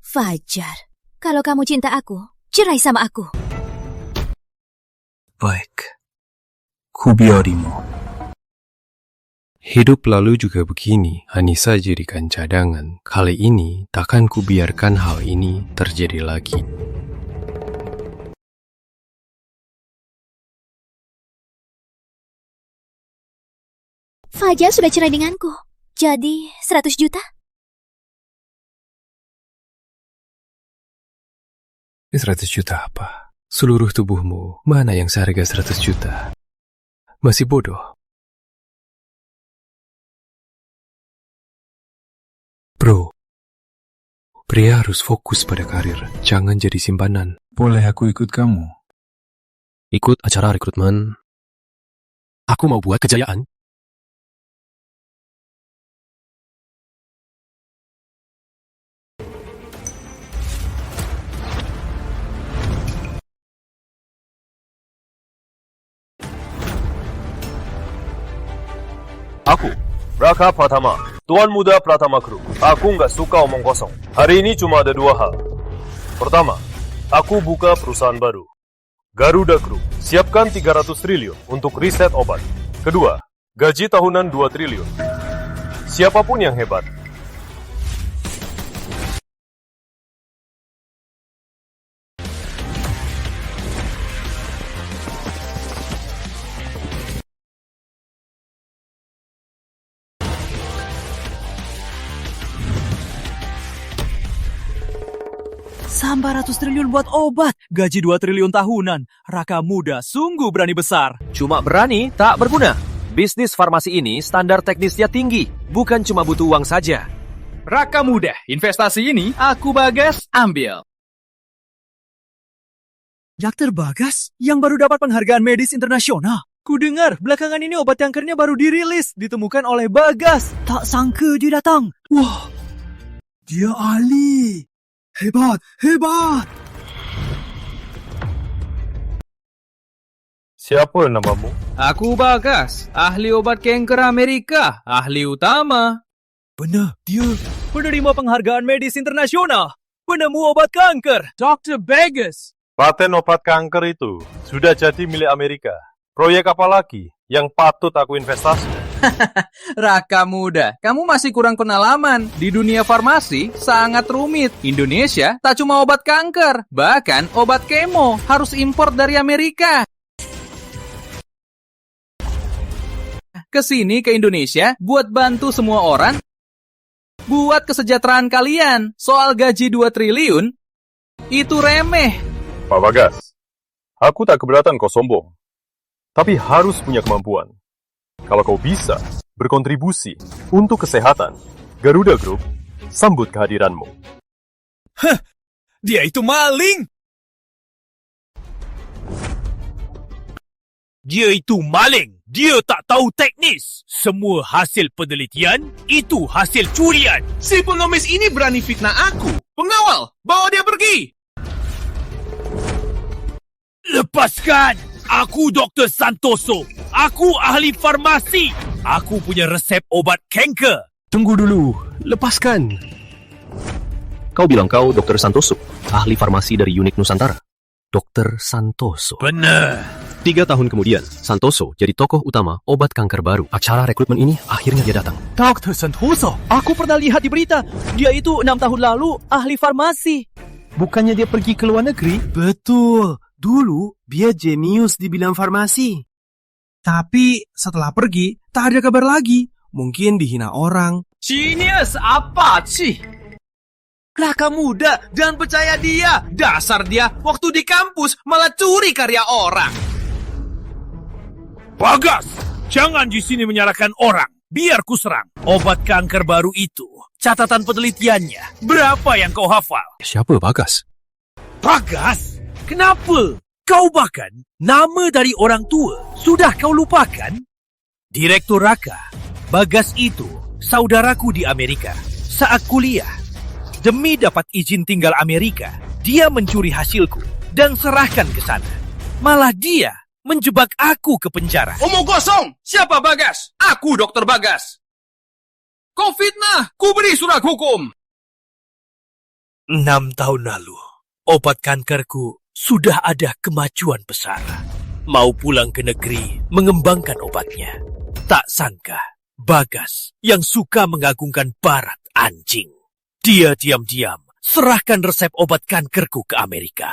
Fajar, kalau kamu cinta aku, cerai sama aku. Baik, kubiarimu. Hidup lalu juga begini, Anissa jadikan cadangan. Kali ini takkan kubiarkan hal ini terjadi lagi. Fajar sudah cerai denganku. Jadi 100 juta? 100 juta apa? Seluruh tubuhmu, mana yang seharga 100 juta? Masih bodoh. Bro, pria harus fokus pada karir, jangan jadi simpanan. Boleh aku ikut kamu? Ikut acara rekrutmen. Aku mau buat kejayaan. Aku, Raka Pratama, Tuan Muda Pratama Group, aku nggak suka omong kosong. Hari ini cuma ada 2 hal. Pertama, aku buka perusahaan baru. Garuda Group, siapkan 300 triliun untuk riset obat. Kedua, gaji tahunan 2 triliun. Siapapun yang hebat. Sampai 100 triliun buat obat, gaji 2 triliun tahunan. Raka Muda sungguh berani besar. Cuma berani, tak berguna. Bisnis farmasi ini standar teknisnya tinggi, bukan cuma butuh uang saja. Raka Muda, investasi ini aku Bagas ambil. Dr. Bagas yang baru dapat penghargaan medis internasional. Ku dengar belakangan ini obat kankernya baru dirilis, ditemukan oleh Bagas. Tak sangka dia datang. Wah, dia ahli. Hebat, hebat. Siapa namamu? Aku Bagas, ahli obat kanker Amerika, ahli utama. Benar, dia penerima penghargaan medis internasional, penemu obat kanker. Dr. Bagas. Paten obat kanker itu sudah jadi milik Amerika. Proyek apa lagi yang patut aku investasi? Raka Muda, kamu masih kurang pengalaman. Di dunia farmasi sangat rumit. Indonesia tak cuma obat kanker, bahkan obat kemo harus impor dari Amerika. Kesini ke Indonesia buat bantu semua orang, buat kesejahteraan kalian. Soal gaji 2 triliun, itu remeh. Pak Bagas, aku tak keberatan kau sombong. Tapi harus punya kemampuan. Kalau kau bisa berkontribusi untuk kesehatan, Garuda Group sambut kehadiranmu. Hah, dia itu maling! Dia itu maling! Dia tak tahu teknis! Semua hasil penelitian, itu hasil curian! Si pengemis ini berani fitnah aku! Pengawal, bawa dia pergi! Lepaskan! Aku Dr. Santoso. Aku ahli farmasi. Aku punya resep obat kanker. Tunggu dulu. Lepaskan. Kau bilang kau Dr. Santoso, ahli farmasi dari unit Nusantara. Dr. Santoso. Benar. 3 tahun kemudian, Santoso jadi tokoh utama obat kanker baru. Acara rekrutmen ini akhirnya dia datang. Dr. Santoso, aku pernah lihat di berita. Dia itu 6 tahun lalu ahli farmasi. Bukannya dia pergi ke luar negeri? Betul. Dulu, dia jenius di bidang farmasi. Tapi setelah pergi, tak ada kabar lagi. Mungkin dihina orang. Genius apa sih? Raka Muda, jangan percaya dia. Dasar dia, waktu di kampus malah curi karya orang. Bagas, jangan di sini menyalahkan orang. Biar ku serang. Obat kanker baru itu, catatan penelitiannya, berapa yang kau hafal? Siapa Bagas? Bagas? Kenapa? Kau bahkan nama dari orang tua sudah kau lupakan? Direktur Raka, Bagas itu saudaraku di Amerika. Saat kuliah, demi dapat izin tinggal Amerika, dia mencuri hasilku dan serahkan ke sana. Malah dia menjebak aku ke penjara. Omong kosong! Siapa Bagas? Aku Dr. Bagas. Kau fitnah! Ku beri surat hukum! 6 tahun lalu, obat kankerku sudah ada kemajuan besar. Mau pulang ke negeri mengembangkan obatnya. Tak sangka, Bagas yang suka mengagungkan barat anjing. Dia diam-diam serahkan resep obat kankerku ke Amerika.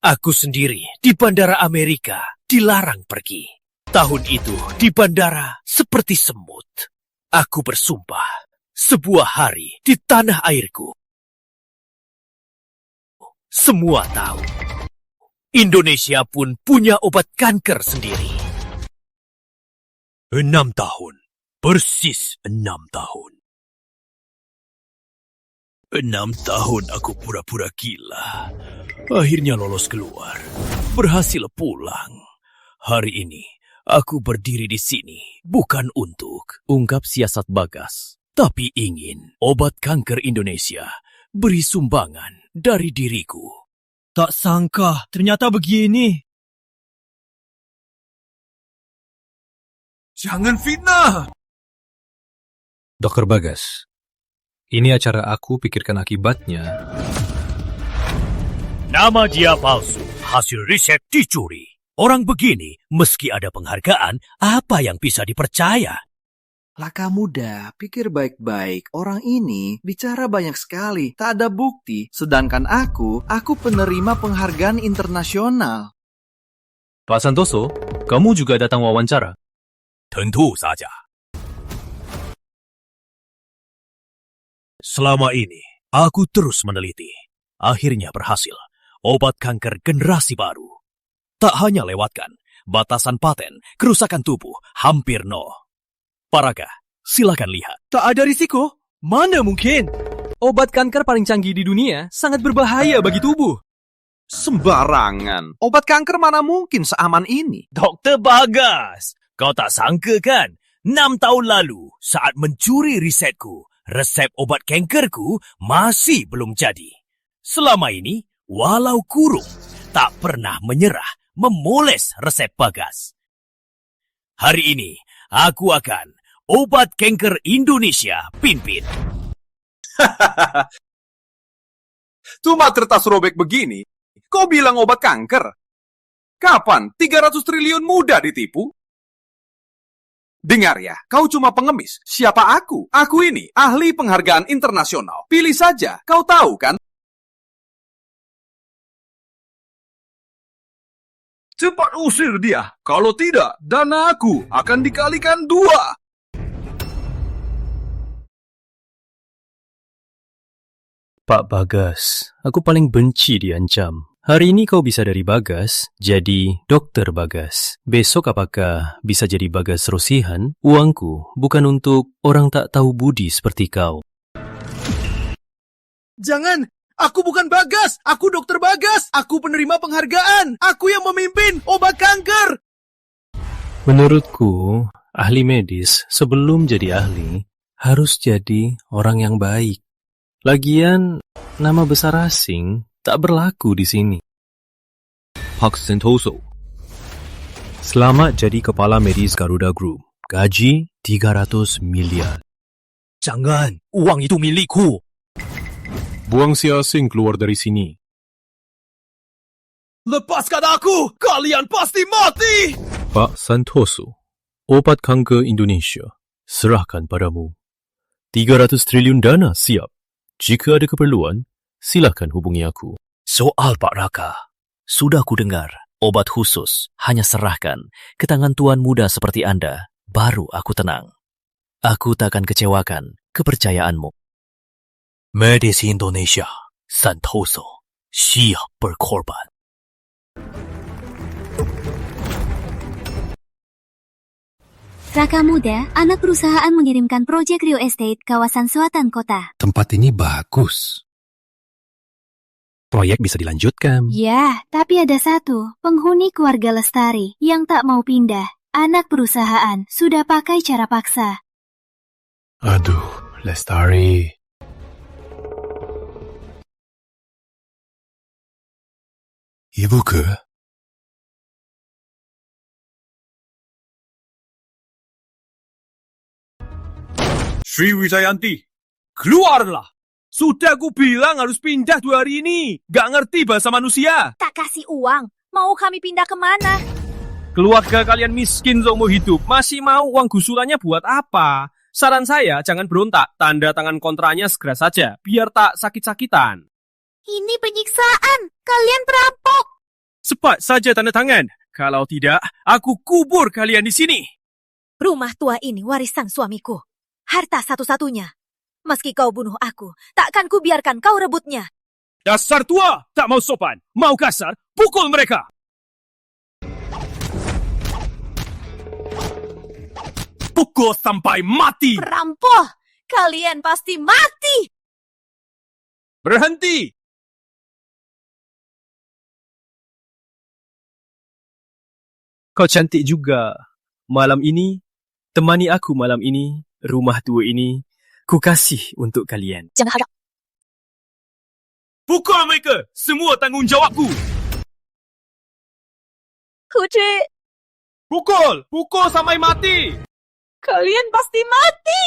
Aku sendiri di bandara Amerika dilarang pergi. Tahun itu di bandara seperti semut. Aku bersumpah, sebuah hari di tanah airku. Semua tahu. Indonesia pun punya obat kanker sendiri. 6 tahun. Persis 6 tahun. 6 tahun aku pura-pura gila. Akhirnya lolos keluar. Berhasil pulang. Hari ini, aku berdiri di sini bukan untuk ungkap siasat Bagas, tapi ingin obat kanker Indonesia beri sumbangan dari diriku. Tak sangka, ternyata begini. Jangan fitnah! Dr. Bagas, ini acara aku pikirkan akibatnya. Nama dia palsu, hasil riset dicuri. Orang begini, meski ada penghargaan, apa yang bisa dipercaya? Laka muda, pikir baik-baik. Orang ini bicara banyak sekali, tak ada bukti. Sedangkan aku penerima penghargaan internasional. Pak Santoso, kamu juga datang wawancara? Tentu saja. Selama ini, aku terus meneliti. Akhirnya berhasil. Obat kanker generasi baru. Tak hanya lewatkan, batasan paten, kerusakan tubuh hampir nol. Paraka, silakan lihat. Tak ada risiko? Mana mungkin? Obat kanker paling canggih di dunia sangat berbahaya bagi tubuh. Sembarangan. Obat kanker mana mungkin seaman ini? Dr. Bagas, kau tak sangka kan? 6 tahun lalu, saat mencuri risetku, resep obat kankerku masih belum jadi. Selama ini, walau kurung, tak pernah menyerah memoles resep Bagas. Hari ini, aku akan Obat Kanker Indonesia pimpin. Cuma kertas robek begini, kau bilang obat kanker? Kapan 300 triliun mudah ditipu? Dengar ya, kau cuma pengemis. Siapa aku? Aku ini ahli penghargaan internasional. Pilih saja, kau tahu kan? Cepat usir dia. Kalau tidak, dana aku akan dikalikan 2. Pak Bagas, aku paling benci diancam. Hari ini kau bisa dari Bagas, jadi Dokter Bagas. Besok apakah bisa jadi Bagas Rosihan? Uangku bukan untuk orang tak tahu budi seperti kau. Jangan! Aku bukan Bagas! Aku Dokter Bagas! Aku penerima penghargaan! Aku yang memimpin obat kanker! Menurutku, ahli medis sebelum jadi ahli harus jadi orang yang baik. Lagian, nama besar asing tak berlaku di sini. Pak Santoso, selamat jadi kepala medis Garuda Group. Gaji 300 miliar. Jangan, uang itu milikku. Buang si asing keluar dari sini. Lepaskan aku! Kalian pasti mati! Pak Santoso, obat kanker Indonesia, serahkan padamu. 300 triliun dana siap. Jika ada keperluan, silakan hubungi aku. Soal Pak Raka, sudah ku dengar obat khusus hanya serahkan ke tangan tuan muda seperti Anda, baru aku tenang. Aku tak akan kecewakan kepercayaanmu. Medis Indonesia, Santoso, siap berkorban. Raka muda, anak perusahaan mengirimkan proyek real estate kawasan selatan kota. Tempat ini bagus. Proyek bisa dilanjutkan. Ya, tapi ada satu, penghuni keluarga Lestari yang tak mau pindah. Anak perusahaan sudah pakai cara paksa. Aduh, Lestari. Ibu ke? Sri Wijayanti, keluarlah! Sudah aku bilang harus pindah 2 hari ini. Gak ngerti bahasa manusia. Tak kasih uang. Mau kami pindah kemana? Keluarga kalian miskin seumur hidup. Masih mau uang gusurannya buat apa? Saran saya, jangan berontak. Tanda tangan kontraknya segera saja. Biar tak sakit-sakitan. Ini penyiksaan. Kalian perampok. Cepat saja tanda tangan. Kalau tidak, aku kubur kalian di sini. Rumah tua ini warisan suamiku. Harta satu-satunya. Meski kau bunuh aku, takkan kubiarkan kau rebutnya. Dasar tua, tak mau sopan. Mau kasar, pukul mereka. Pukul sampai mati. Perampok, kalian pasti mati. Berhenti. Kau cantik juga. Malam ini, temani aku malam ini. Rumah tua ini, ku kasih untuk kalian. Jangan harap. Pukul mereka! Semua tanggungjawabku! Putri! Pukul! Pukul sampai mati! Kalian pasti mati!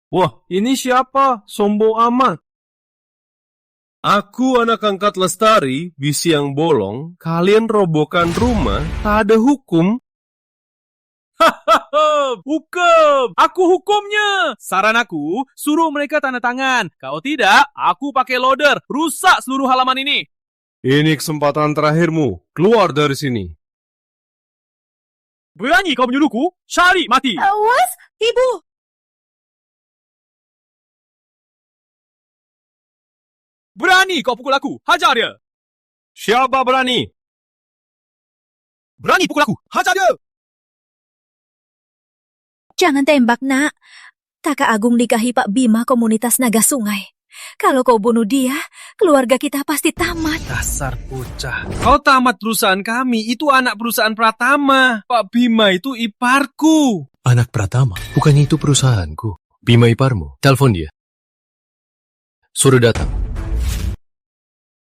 Wah, ini siapa? Sombong amat. Aku anak angkat Lestari, bisi yang bolong. Kalian robohkan rumah, tak ada hukum. Hahaha, hukum! Aku hukumnya! Saran aku, suruh mereka tanda tangan. Kalau tidak, aku pakai loader, rusak seluruh halaman ini. Ini kesempatan terakhirmu. Keluar dari sini. Berani kau menyuruhku? Cari mati! Awas, Ibu! Berani kau pukul aku? Hajar dia! Siapa berani? Berani pukul aku? Hajar dia! Jangan tembak, nak. Kakak Agung nikahi Pak Bima komunitas Naga Sungai. Kalau kau bunuh dia, keluarga kita pasti tamat. Dasar bocah. Kau tamat perusahaan kami, itu anak perusahaan Pratama. Pak Bima itu iparku. Anak Pratama? Bukannya itu perusahaanku. Bima iparmu. Telepon dia. Suruh datang.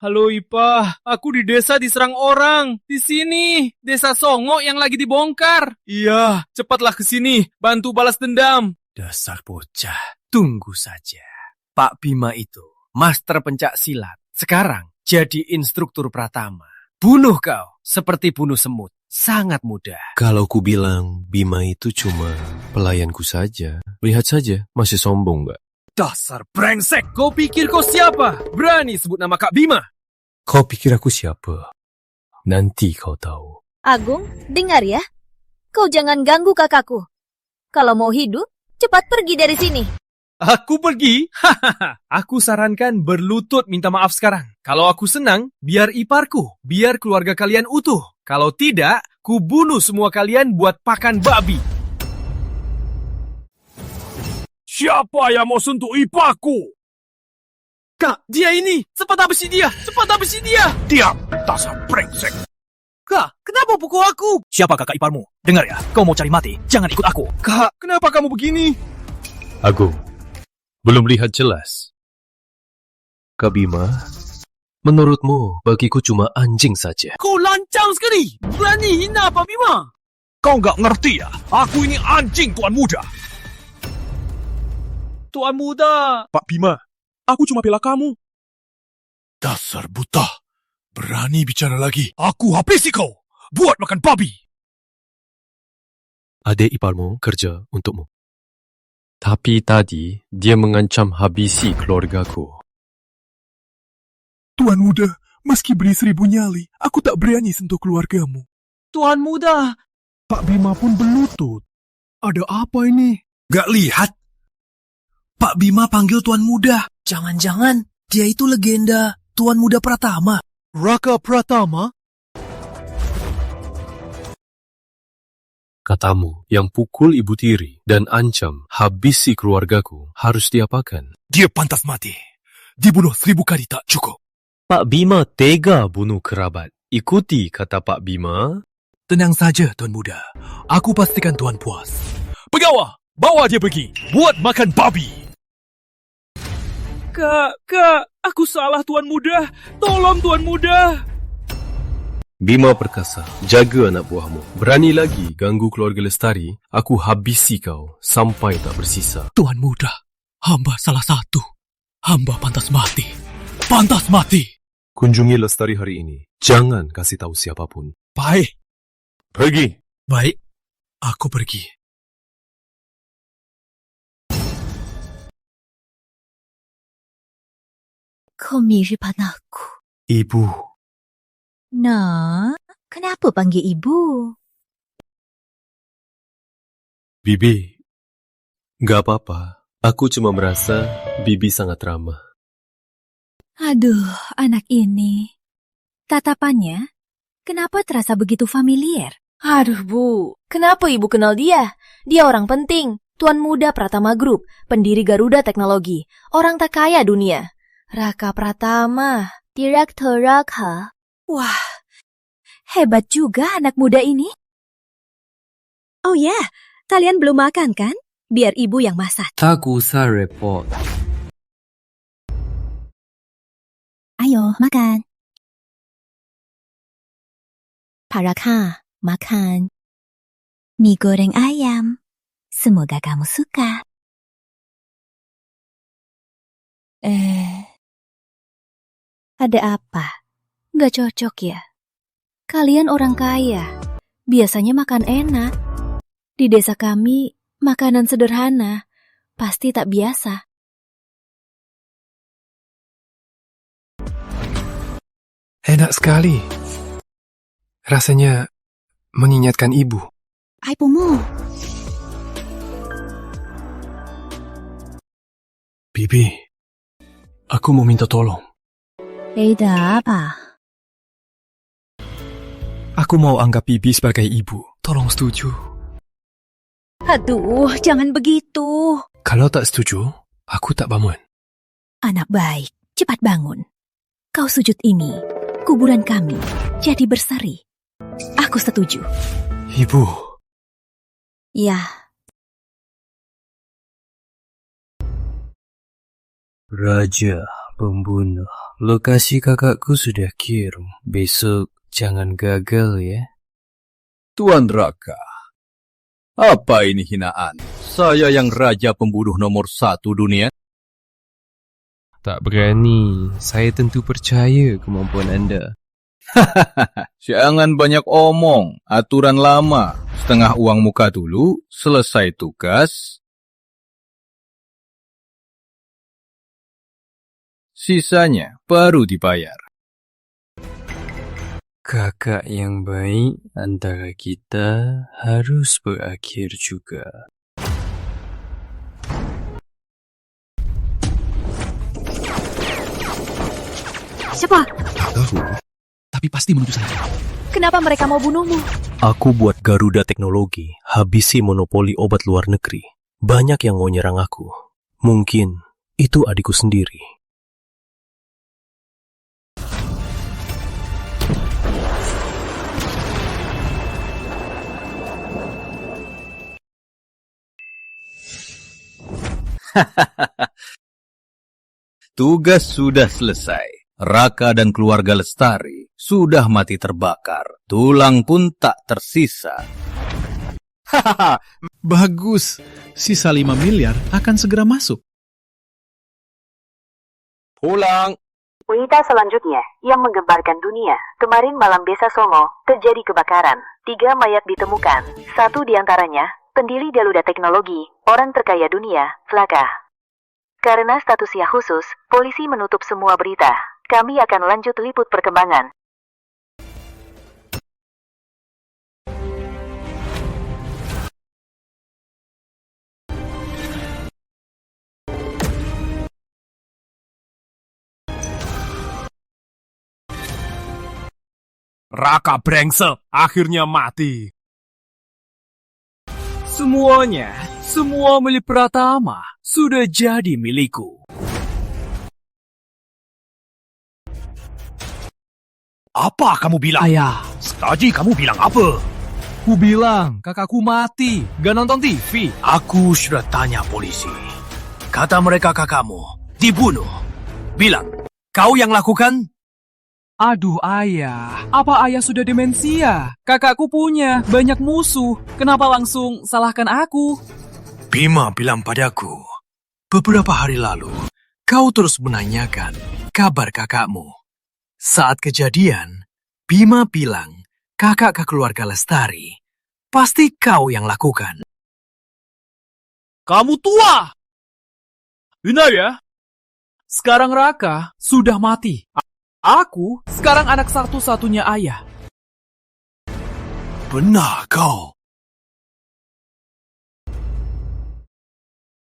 Halo Ipah, aku di desa diserang orang. Di sini, desa Songo yang lagi dibongkar. Iya, cepatlah ke sini, bantu balas dendam. Dasar bocah, tunggu saja. Pak Bima itu master pencak silat. Sekarang jadi instruktur Pratama. Bunuh kau seperti bunuh semut. Sangat mudah. Kalau ku bilang Bima itu cuma pelayanku saja, lihat saja, masih sombong nggak? Dasar brengsek, kau pikir kau siapa? Berani sebut nama Kak Bima? Kau pikir aku siapa? Nanti kau tahu. Agung, dengar ya. Kau jangan ganggu kakakku. Kalau mau hidup, cepat pergi dari sini. Aku pergi? Aku sarankan berlutut minta maaf sekarang. Kalau aku senang, biar iparku, biar keluarga kalian utuh. Kalau tidak, ku bunuh semua kalian buat pakan babi. Siapa yang mau sentuh ipaku? Kak, dia ini! Cepat habisi dia! Cepat habisi dia! Diam, dasar brengsek! Kak, kenapa pukul aku? Siapa kakak iparmu? Dengar ya, kau mau cari mati, jangan ikut aku. Kak, kenapa kamu begini? Agung, belum lihat jelas. Kak Bima, menurutmu bagiku cuma anjing saja. Kau lancang sekali! Berani hina Pak Bima! Kau nggak ngerti ya? Aku ini anjing, Tuan Muda. Tuan Muda! Pak Bima, aku cuma bela kamu. Dasar buta. Berani bicara lagi. Aku habisi kau. Buat makan babi. Adik iparmu kerja untukmu. Tapi tadi dia mengancam habisi keluargaku. Tuan Muda, meski beri 1000 nyali, aku tak berani sentuh keluargamu. Tuan Muda! Pak Bima pun berlutut. Ada apa ini? Gak lihat? Pak Bima panggil Tuan Muda. Jangan-jangan dia itu legenda Tuan Muda Pratama. Raka Pratama? Katamu yang pukul ibu tiri dan ancam habisi keluargaku harus diapakan? Dia pantas mati. Dibunuh 1000 kali tak cukup. Pak Bima tega bunuh kerabat. Ikuti kata Pak Bima. Tenang saja, Tuan Muda. Aku pastikan Tuan puas. Pegawai, bawa dia pergi. Buat makan babi. Kak, aku salah Tuan Muda. Tolong Tuan Muda. Bima Perkasa, jaga anak buahmu. Berani lagi ganggu keluarga Lestari, aku habisi kau sampai tak bersisa. Tuan Muda, hamba salah satu. Hamba pantas mati. Pantas mati. Kunjungi Lestari hari ini. Jangan kasih tahu siapapun. Baik. Pergi. Baik, aku pergi. Kau mirip anakku. Ibu. Nah, kenapa panggil ibu? Bibi, gak apa-apa. Aku cuma merasa Bibi sangat ramah. Aduh, anak ini. Tatapannya, kenapa terasa begitu familiar? Aduh, Bu. Kenapa Ibu kenal dia? Dia orang penting. Tuan Muda Pratama Group, pendiri Garuda Teknologi. Orang terkaya dunia. Raka Pratama, Direktur Raka. Wah, hebat juga anak muda ini. Oh ya, kalian belum makan kan? Biar ibu yang masak. Tak usah repot. Ayo, makan. Pak Raka, makan. Mie goreng ayam. Semoga kamu suka. Ada apa? Nggak cocok ya? Kalian orang kaya, biasanya makan enak. Di desa kami, makanan sederhana, pasti tak biasa. Enak sekali. Rasanya mengingatkan ibu. Aipumu. Bibi, aku mau minta tolong. Ada apa? Aku mau anggap Bibi sebagai ibu. Tolong setuju. Aduh, jangan begitu. Kalau tak setuju, aku tak bangun. Anak baik, cepat bangun. Kau sujud ini, kuburan kami jadi berseri. Aku setuju. Ibu. Ya. Raja, pembunuh. Lokasi kakakku sudah kirim. Besok jangan gagal ya. Tuan Raka, apa ini hinaan? Saya yang raja pembunuh nomor 1 dunia? Tak berani. Saya tentu percaya kemampuan anda. Jangan banyak omong. Aturan lama. Setengah uang muka dulu, selesai tugas. Sisanya baru dibayar. Kakak yang baik antara kita harus berakhir juga. Siapa? Tak tahu, tapi pasti menuju sana. Kenapa mereka mau bunuhmu? Aku buat Garuda Teknologi, habisi monopoli obat luar negeri. Banyak yang mau nyerang aku. Mungkin itu adikku sendiri. Tugas sudah selesai. Raka dan keluarga Lestari sudah mati terbakar. Tulang pun tak tersisa. Bagus. Sisa 5 miliar akan segera masuk. Pulang. Berita selanjutnya yang menggemparkan dunia. Kemarin malam Desa Songo terjadi kebakaran. 3 mayat ditemukan. 1 diantaranya pendiri Garuda Teknologi, orang terkaya dunia, Flaka. Karena statusnya khusus, polisi menutup semua berita. Kami akan lanjut liput perkembangan. Raka brengsek, akhirnya mati. Semuanya, semua milik Pratama sudah jadi milikku. Apa kamu bilang? Ayah. Tadi kamu bilang apa? Ku bilang kakakku mati, gak nonton TV. Aku sudah tanya polisi. Kata mereka kakakmu dibunuh. Bilang, kau yang lakukan? Aduh ayah, apa ayah sudah demensia? Kakakku punya banyak musuh, kenapa langsung salahkan aku? Bima bilang padaku, beberapa hari lalu, kau terus menanyakan kabar kakakmu. Saat kejadian, Bima bilang kakak ke keluarga Lestari. Pasti kau yang lakukan. Kamu tua! Benar ya? Sekarang Raka sudah mati. Aku sekarang anak satu-satunya ayah. Benar kau.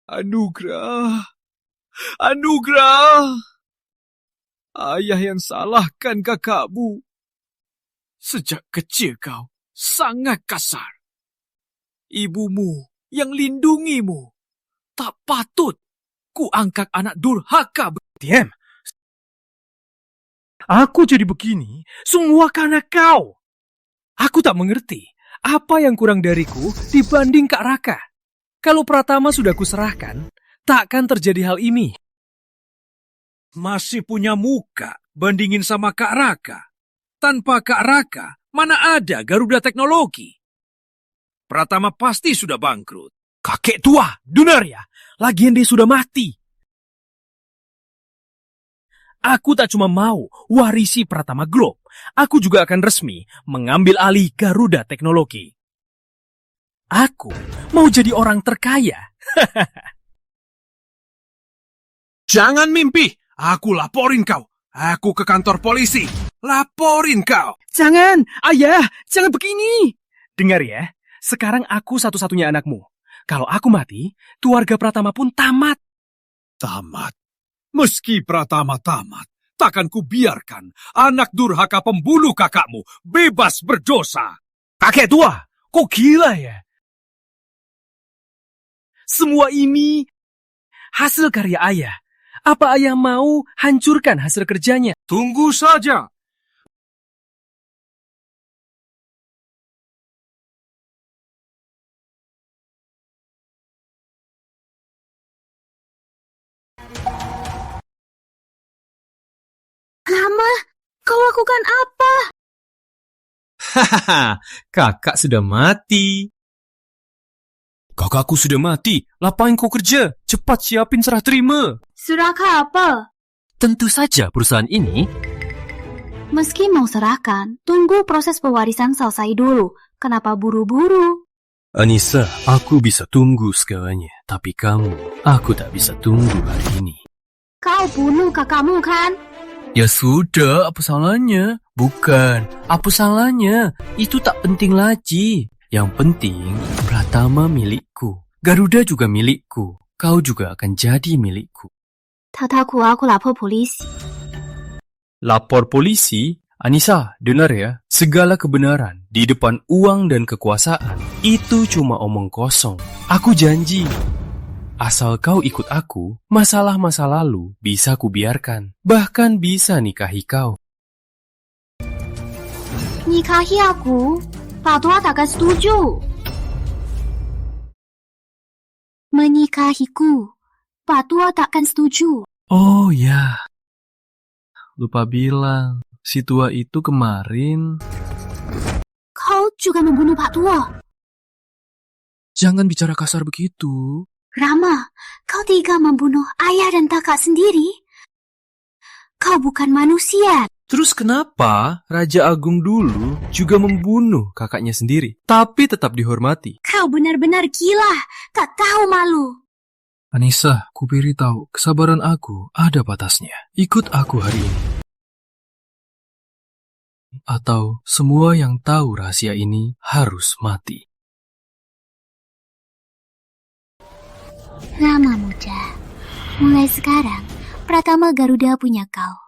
Anugerah. Anugerah. Ayah yang salahkan kakakmu. Sejak kecil kau sangat kasar. Ibumu yang lindungimu. Tak patut ku angkat anak durhaka. Diam. Aku jadi begini semua karena kau. Aku tak mengerti apa yang kurang dariku dibanding Kak Raka. Kalau Pratama sudah kuserahkan, takkan terjadi hal ini. Masih punya muka bandingin sama Kak Raka. Tanpa Kak Raka, mana ada Garuda Teknologi? Pratama pasti sudah bangkrut. Kakek tua, benar ya? Lagian dia sudah mati. Aku tak cuma mau warisi Pratama Globe, aku juga akan resmi mengambil alih Garuda Teknologi. Aku mau jadi orang terkaya. Jangan mimpi. Aku laporin kau. Aku ke kantor polisi. Laporin kau. Jangan, ayah, jangan begini. Dengar ya, sekarang aku satu-satunya anakmu. Kalau aku mati, keluarga Pratama pun tamat. Tamat. Meski Pratama tamat, takkan kubiarkan anak durhaka pembunuh kakakmu bebas berdosa. Kakek tua, kok gila ya? Semua ini hasil karya ayah. Apa ayah mau hancurkan hasil kerjanya? Tunggu saja. Rama, kau lakukan apa? Hahaha, kakak sudah mati. Kakakku sudah mati. Lapain kau kerja? Cepat siapin serah terima. Serahkan apa? Tentu saja perusahaan ini. Meski mau serahkan, tunggu proses pewarisan selesai dulu. Kenapa buru-buru? Anissa, aku bisa tunggu segalanya. Tapi kamu, aku tak bisa tunggu hari ini. Kau bunuh kakakmu kan? Ya sudah, apa salahnya? Bukan, apa salahnya? Itu tak penting lagi. Yang penting, Pratama milikku. Garuda juga milikku. Kau juga akan jadi milikku. Tataku aku lapor polisi. Lapor polisi? Anissa, dengar ya. Segala kebenaran di depan uang dan kekuasaan itu cuma omong kosong. Aku janji. Asal kau ikut aku, masalah masa lalu bisa kubiarkan. Bahkan bisa nikahi kau. Nikahi aku? Pak Tua takkan setuju. Menikahiku? Pak Tua takkan setuju. Oh ya, lupa bilang, si tua itu kemarin... Kau juga membunuh Pak Tua? Jangan bicara kasar begitu. Rama, kau tega membunuh ayah dan kakak sendiri? Kau bukan manusia. Terus kenapa Raja Agung dulu juga membunuh kakaknya sendiri, tapi tetap dihormati? Kau benar-benar gila, tak tahu malu. Anissa, kupiri tahu kesabaran aku ada batasnya. Ikut aku hari ini. Atau semua yang tahu rahasia ini harus mati. Rama muda, mulai sekarang Pratama Garuda punya kau.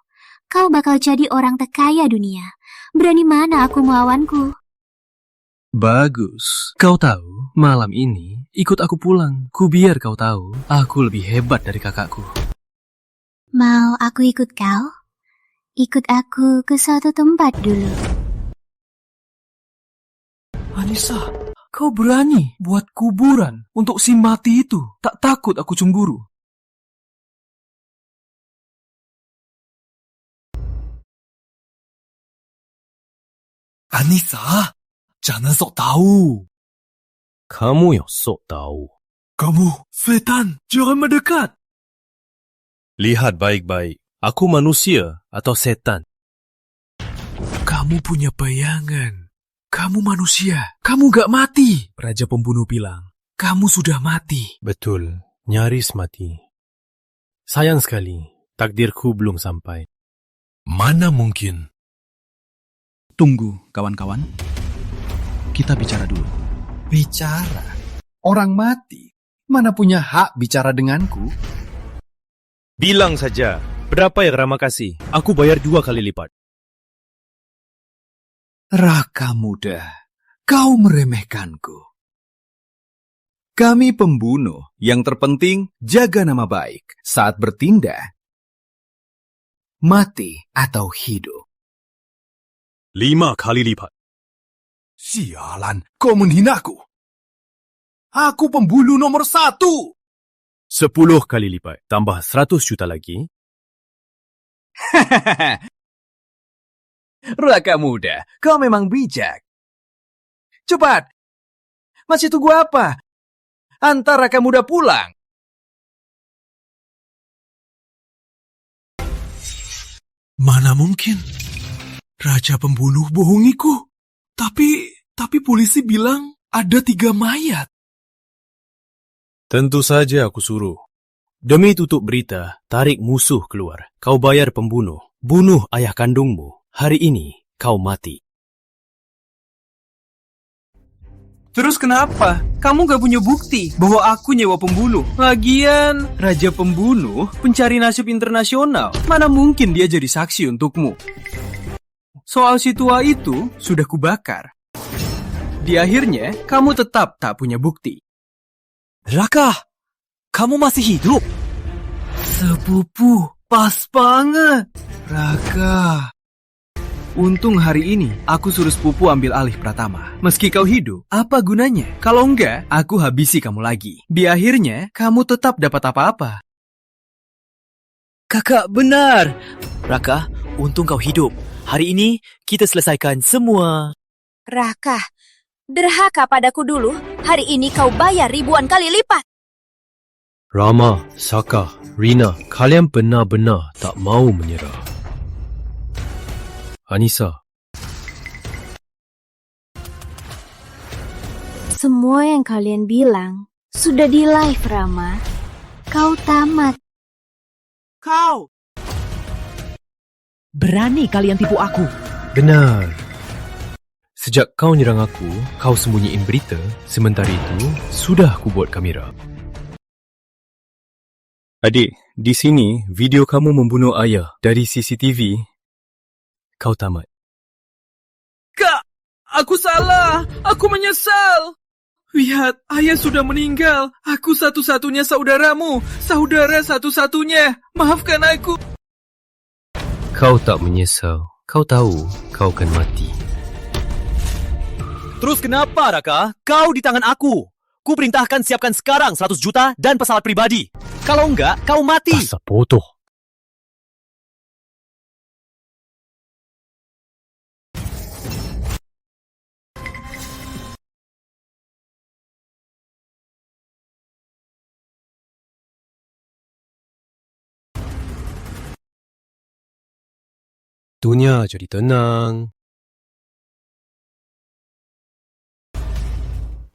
Kau bakal jadi orang terkaya dunia. Berani mana aku melawanku? Bagus. Kau tahu, malam ini ikut aku pulang. Ku biar kau tahu, aku lebih hebat dari kakakku. Mau aku ikut kau? Ikut aku ke suatu tempat dulu. Anissa, kau berani buat kuburan untuk si mati itu? Tak takut aku cemburu? Anissa, jangan sok tahu. Kamu yang sok tahu. Kamu setan, jangan mendekat. Lihat baik-baik. Aku manusia atau setan? Kamu punya bayangan. Kamu manusia. Kamu gak mati. Raja pembunuh bilang, kamu sudah mati. Betul, nyaris mati. Sayang sekali, takdirku belum sampai. Mana mungkin? Tunggu, kawan-kawan. Kita bicara dulu. Bicara? Orang mati. Mana punya hak bicara denganku? Bilang saja, berapa yang Rama kasih? Aku bayar 2 kali lipat. Raka muda, kau meremehkanku. Kami pembunuh, yang terpenting jaga nama baik saat bertindak. Mati atau hidup. 5 kali lipat. Sialan, kau menghinaku. Aku pembunuh nomor 1. 10 kali lipat, tambah 100 juta lagi. Raka muda, kau memang bijak. Cepat, masih tunggu apa? Antar Raka muda pulang. Mana mungkin? Raja pembunuh bohongiku. Tapi polisi bilang ada 3 mayat. Tentu saja aku suruh. Demi tutup berita, tarik musuh keluar. Kau bayar pembunuh. Bunuh ayah kandungmu. Hari ini kau mati. Terus kenapa? Kamu gak punya bukti bahwa aku nyewa pembunuh. Lagian, Raja Pembunuh pencari nasib internasional. Mana mungkin dia jadi saksi untukmu? Soal si tua itu sudah kubakar. Di akhirnya, kamu tetap tak punya bukti. Raka, kamu masih hidup? Sepupu, pas banget. Raka. Untung hari ini aku suruh sepupu ambil alih Pratama. Meski kau hidup, apa gunanya? Kalau enggak, aku habisi kamu lagi. Di akhirnya, kamu tetap dapat apa-apa. Kakak benar. Raka, untung kau hidup. Hari ini kita selesaikan semua. Raka, derhaka padaku dulu. Hari ini kau bayar ribuan kali lipat. Rama, Saka, Rina, kalian benar-benar tak mau menyerah. Anissa. Semua yang kalian bilang sudah di live, Rama. Kau tamat. Kau! Berani kalian tipu aku. Benar. Sejak kau nyerang aku, kau sembunyiin berita. Sementara itu, sudah aku buat kamera. Adik, di sini video kamu membunuh ayah dari CCTV. Kau tamat. Kak, aku salah. Aku menyesal. Lihat, ayah sudah meninggal. Aku satu-satunya saudaramu. Saudara satu-satunya. Maafkan aku. Kau tak menyesal. Kau tahu kau akan mati. Terus kenapa, Raka? Kau di tangan aku. Ku perintahkan siapkan sekarang 100 juta dan pesawat pribadi. Kalau enggak, kau mati. Dasar bodoh. Dunia jadi tenang.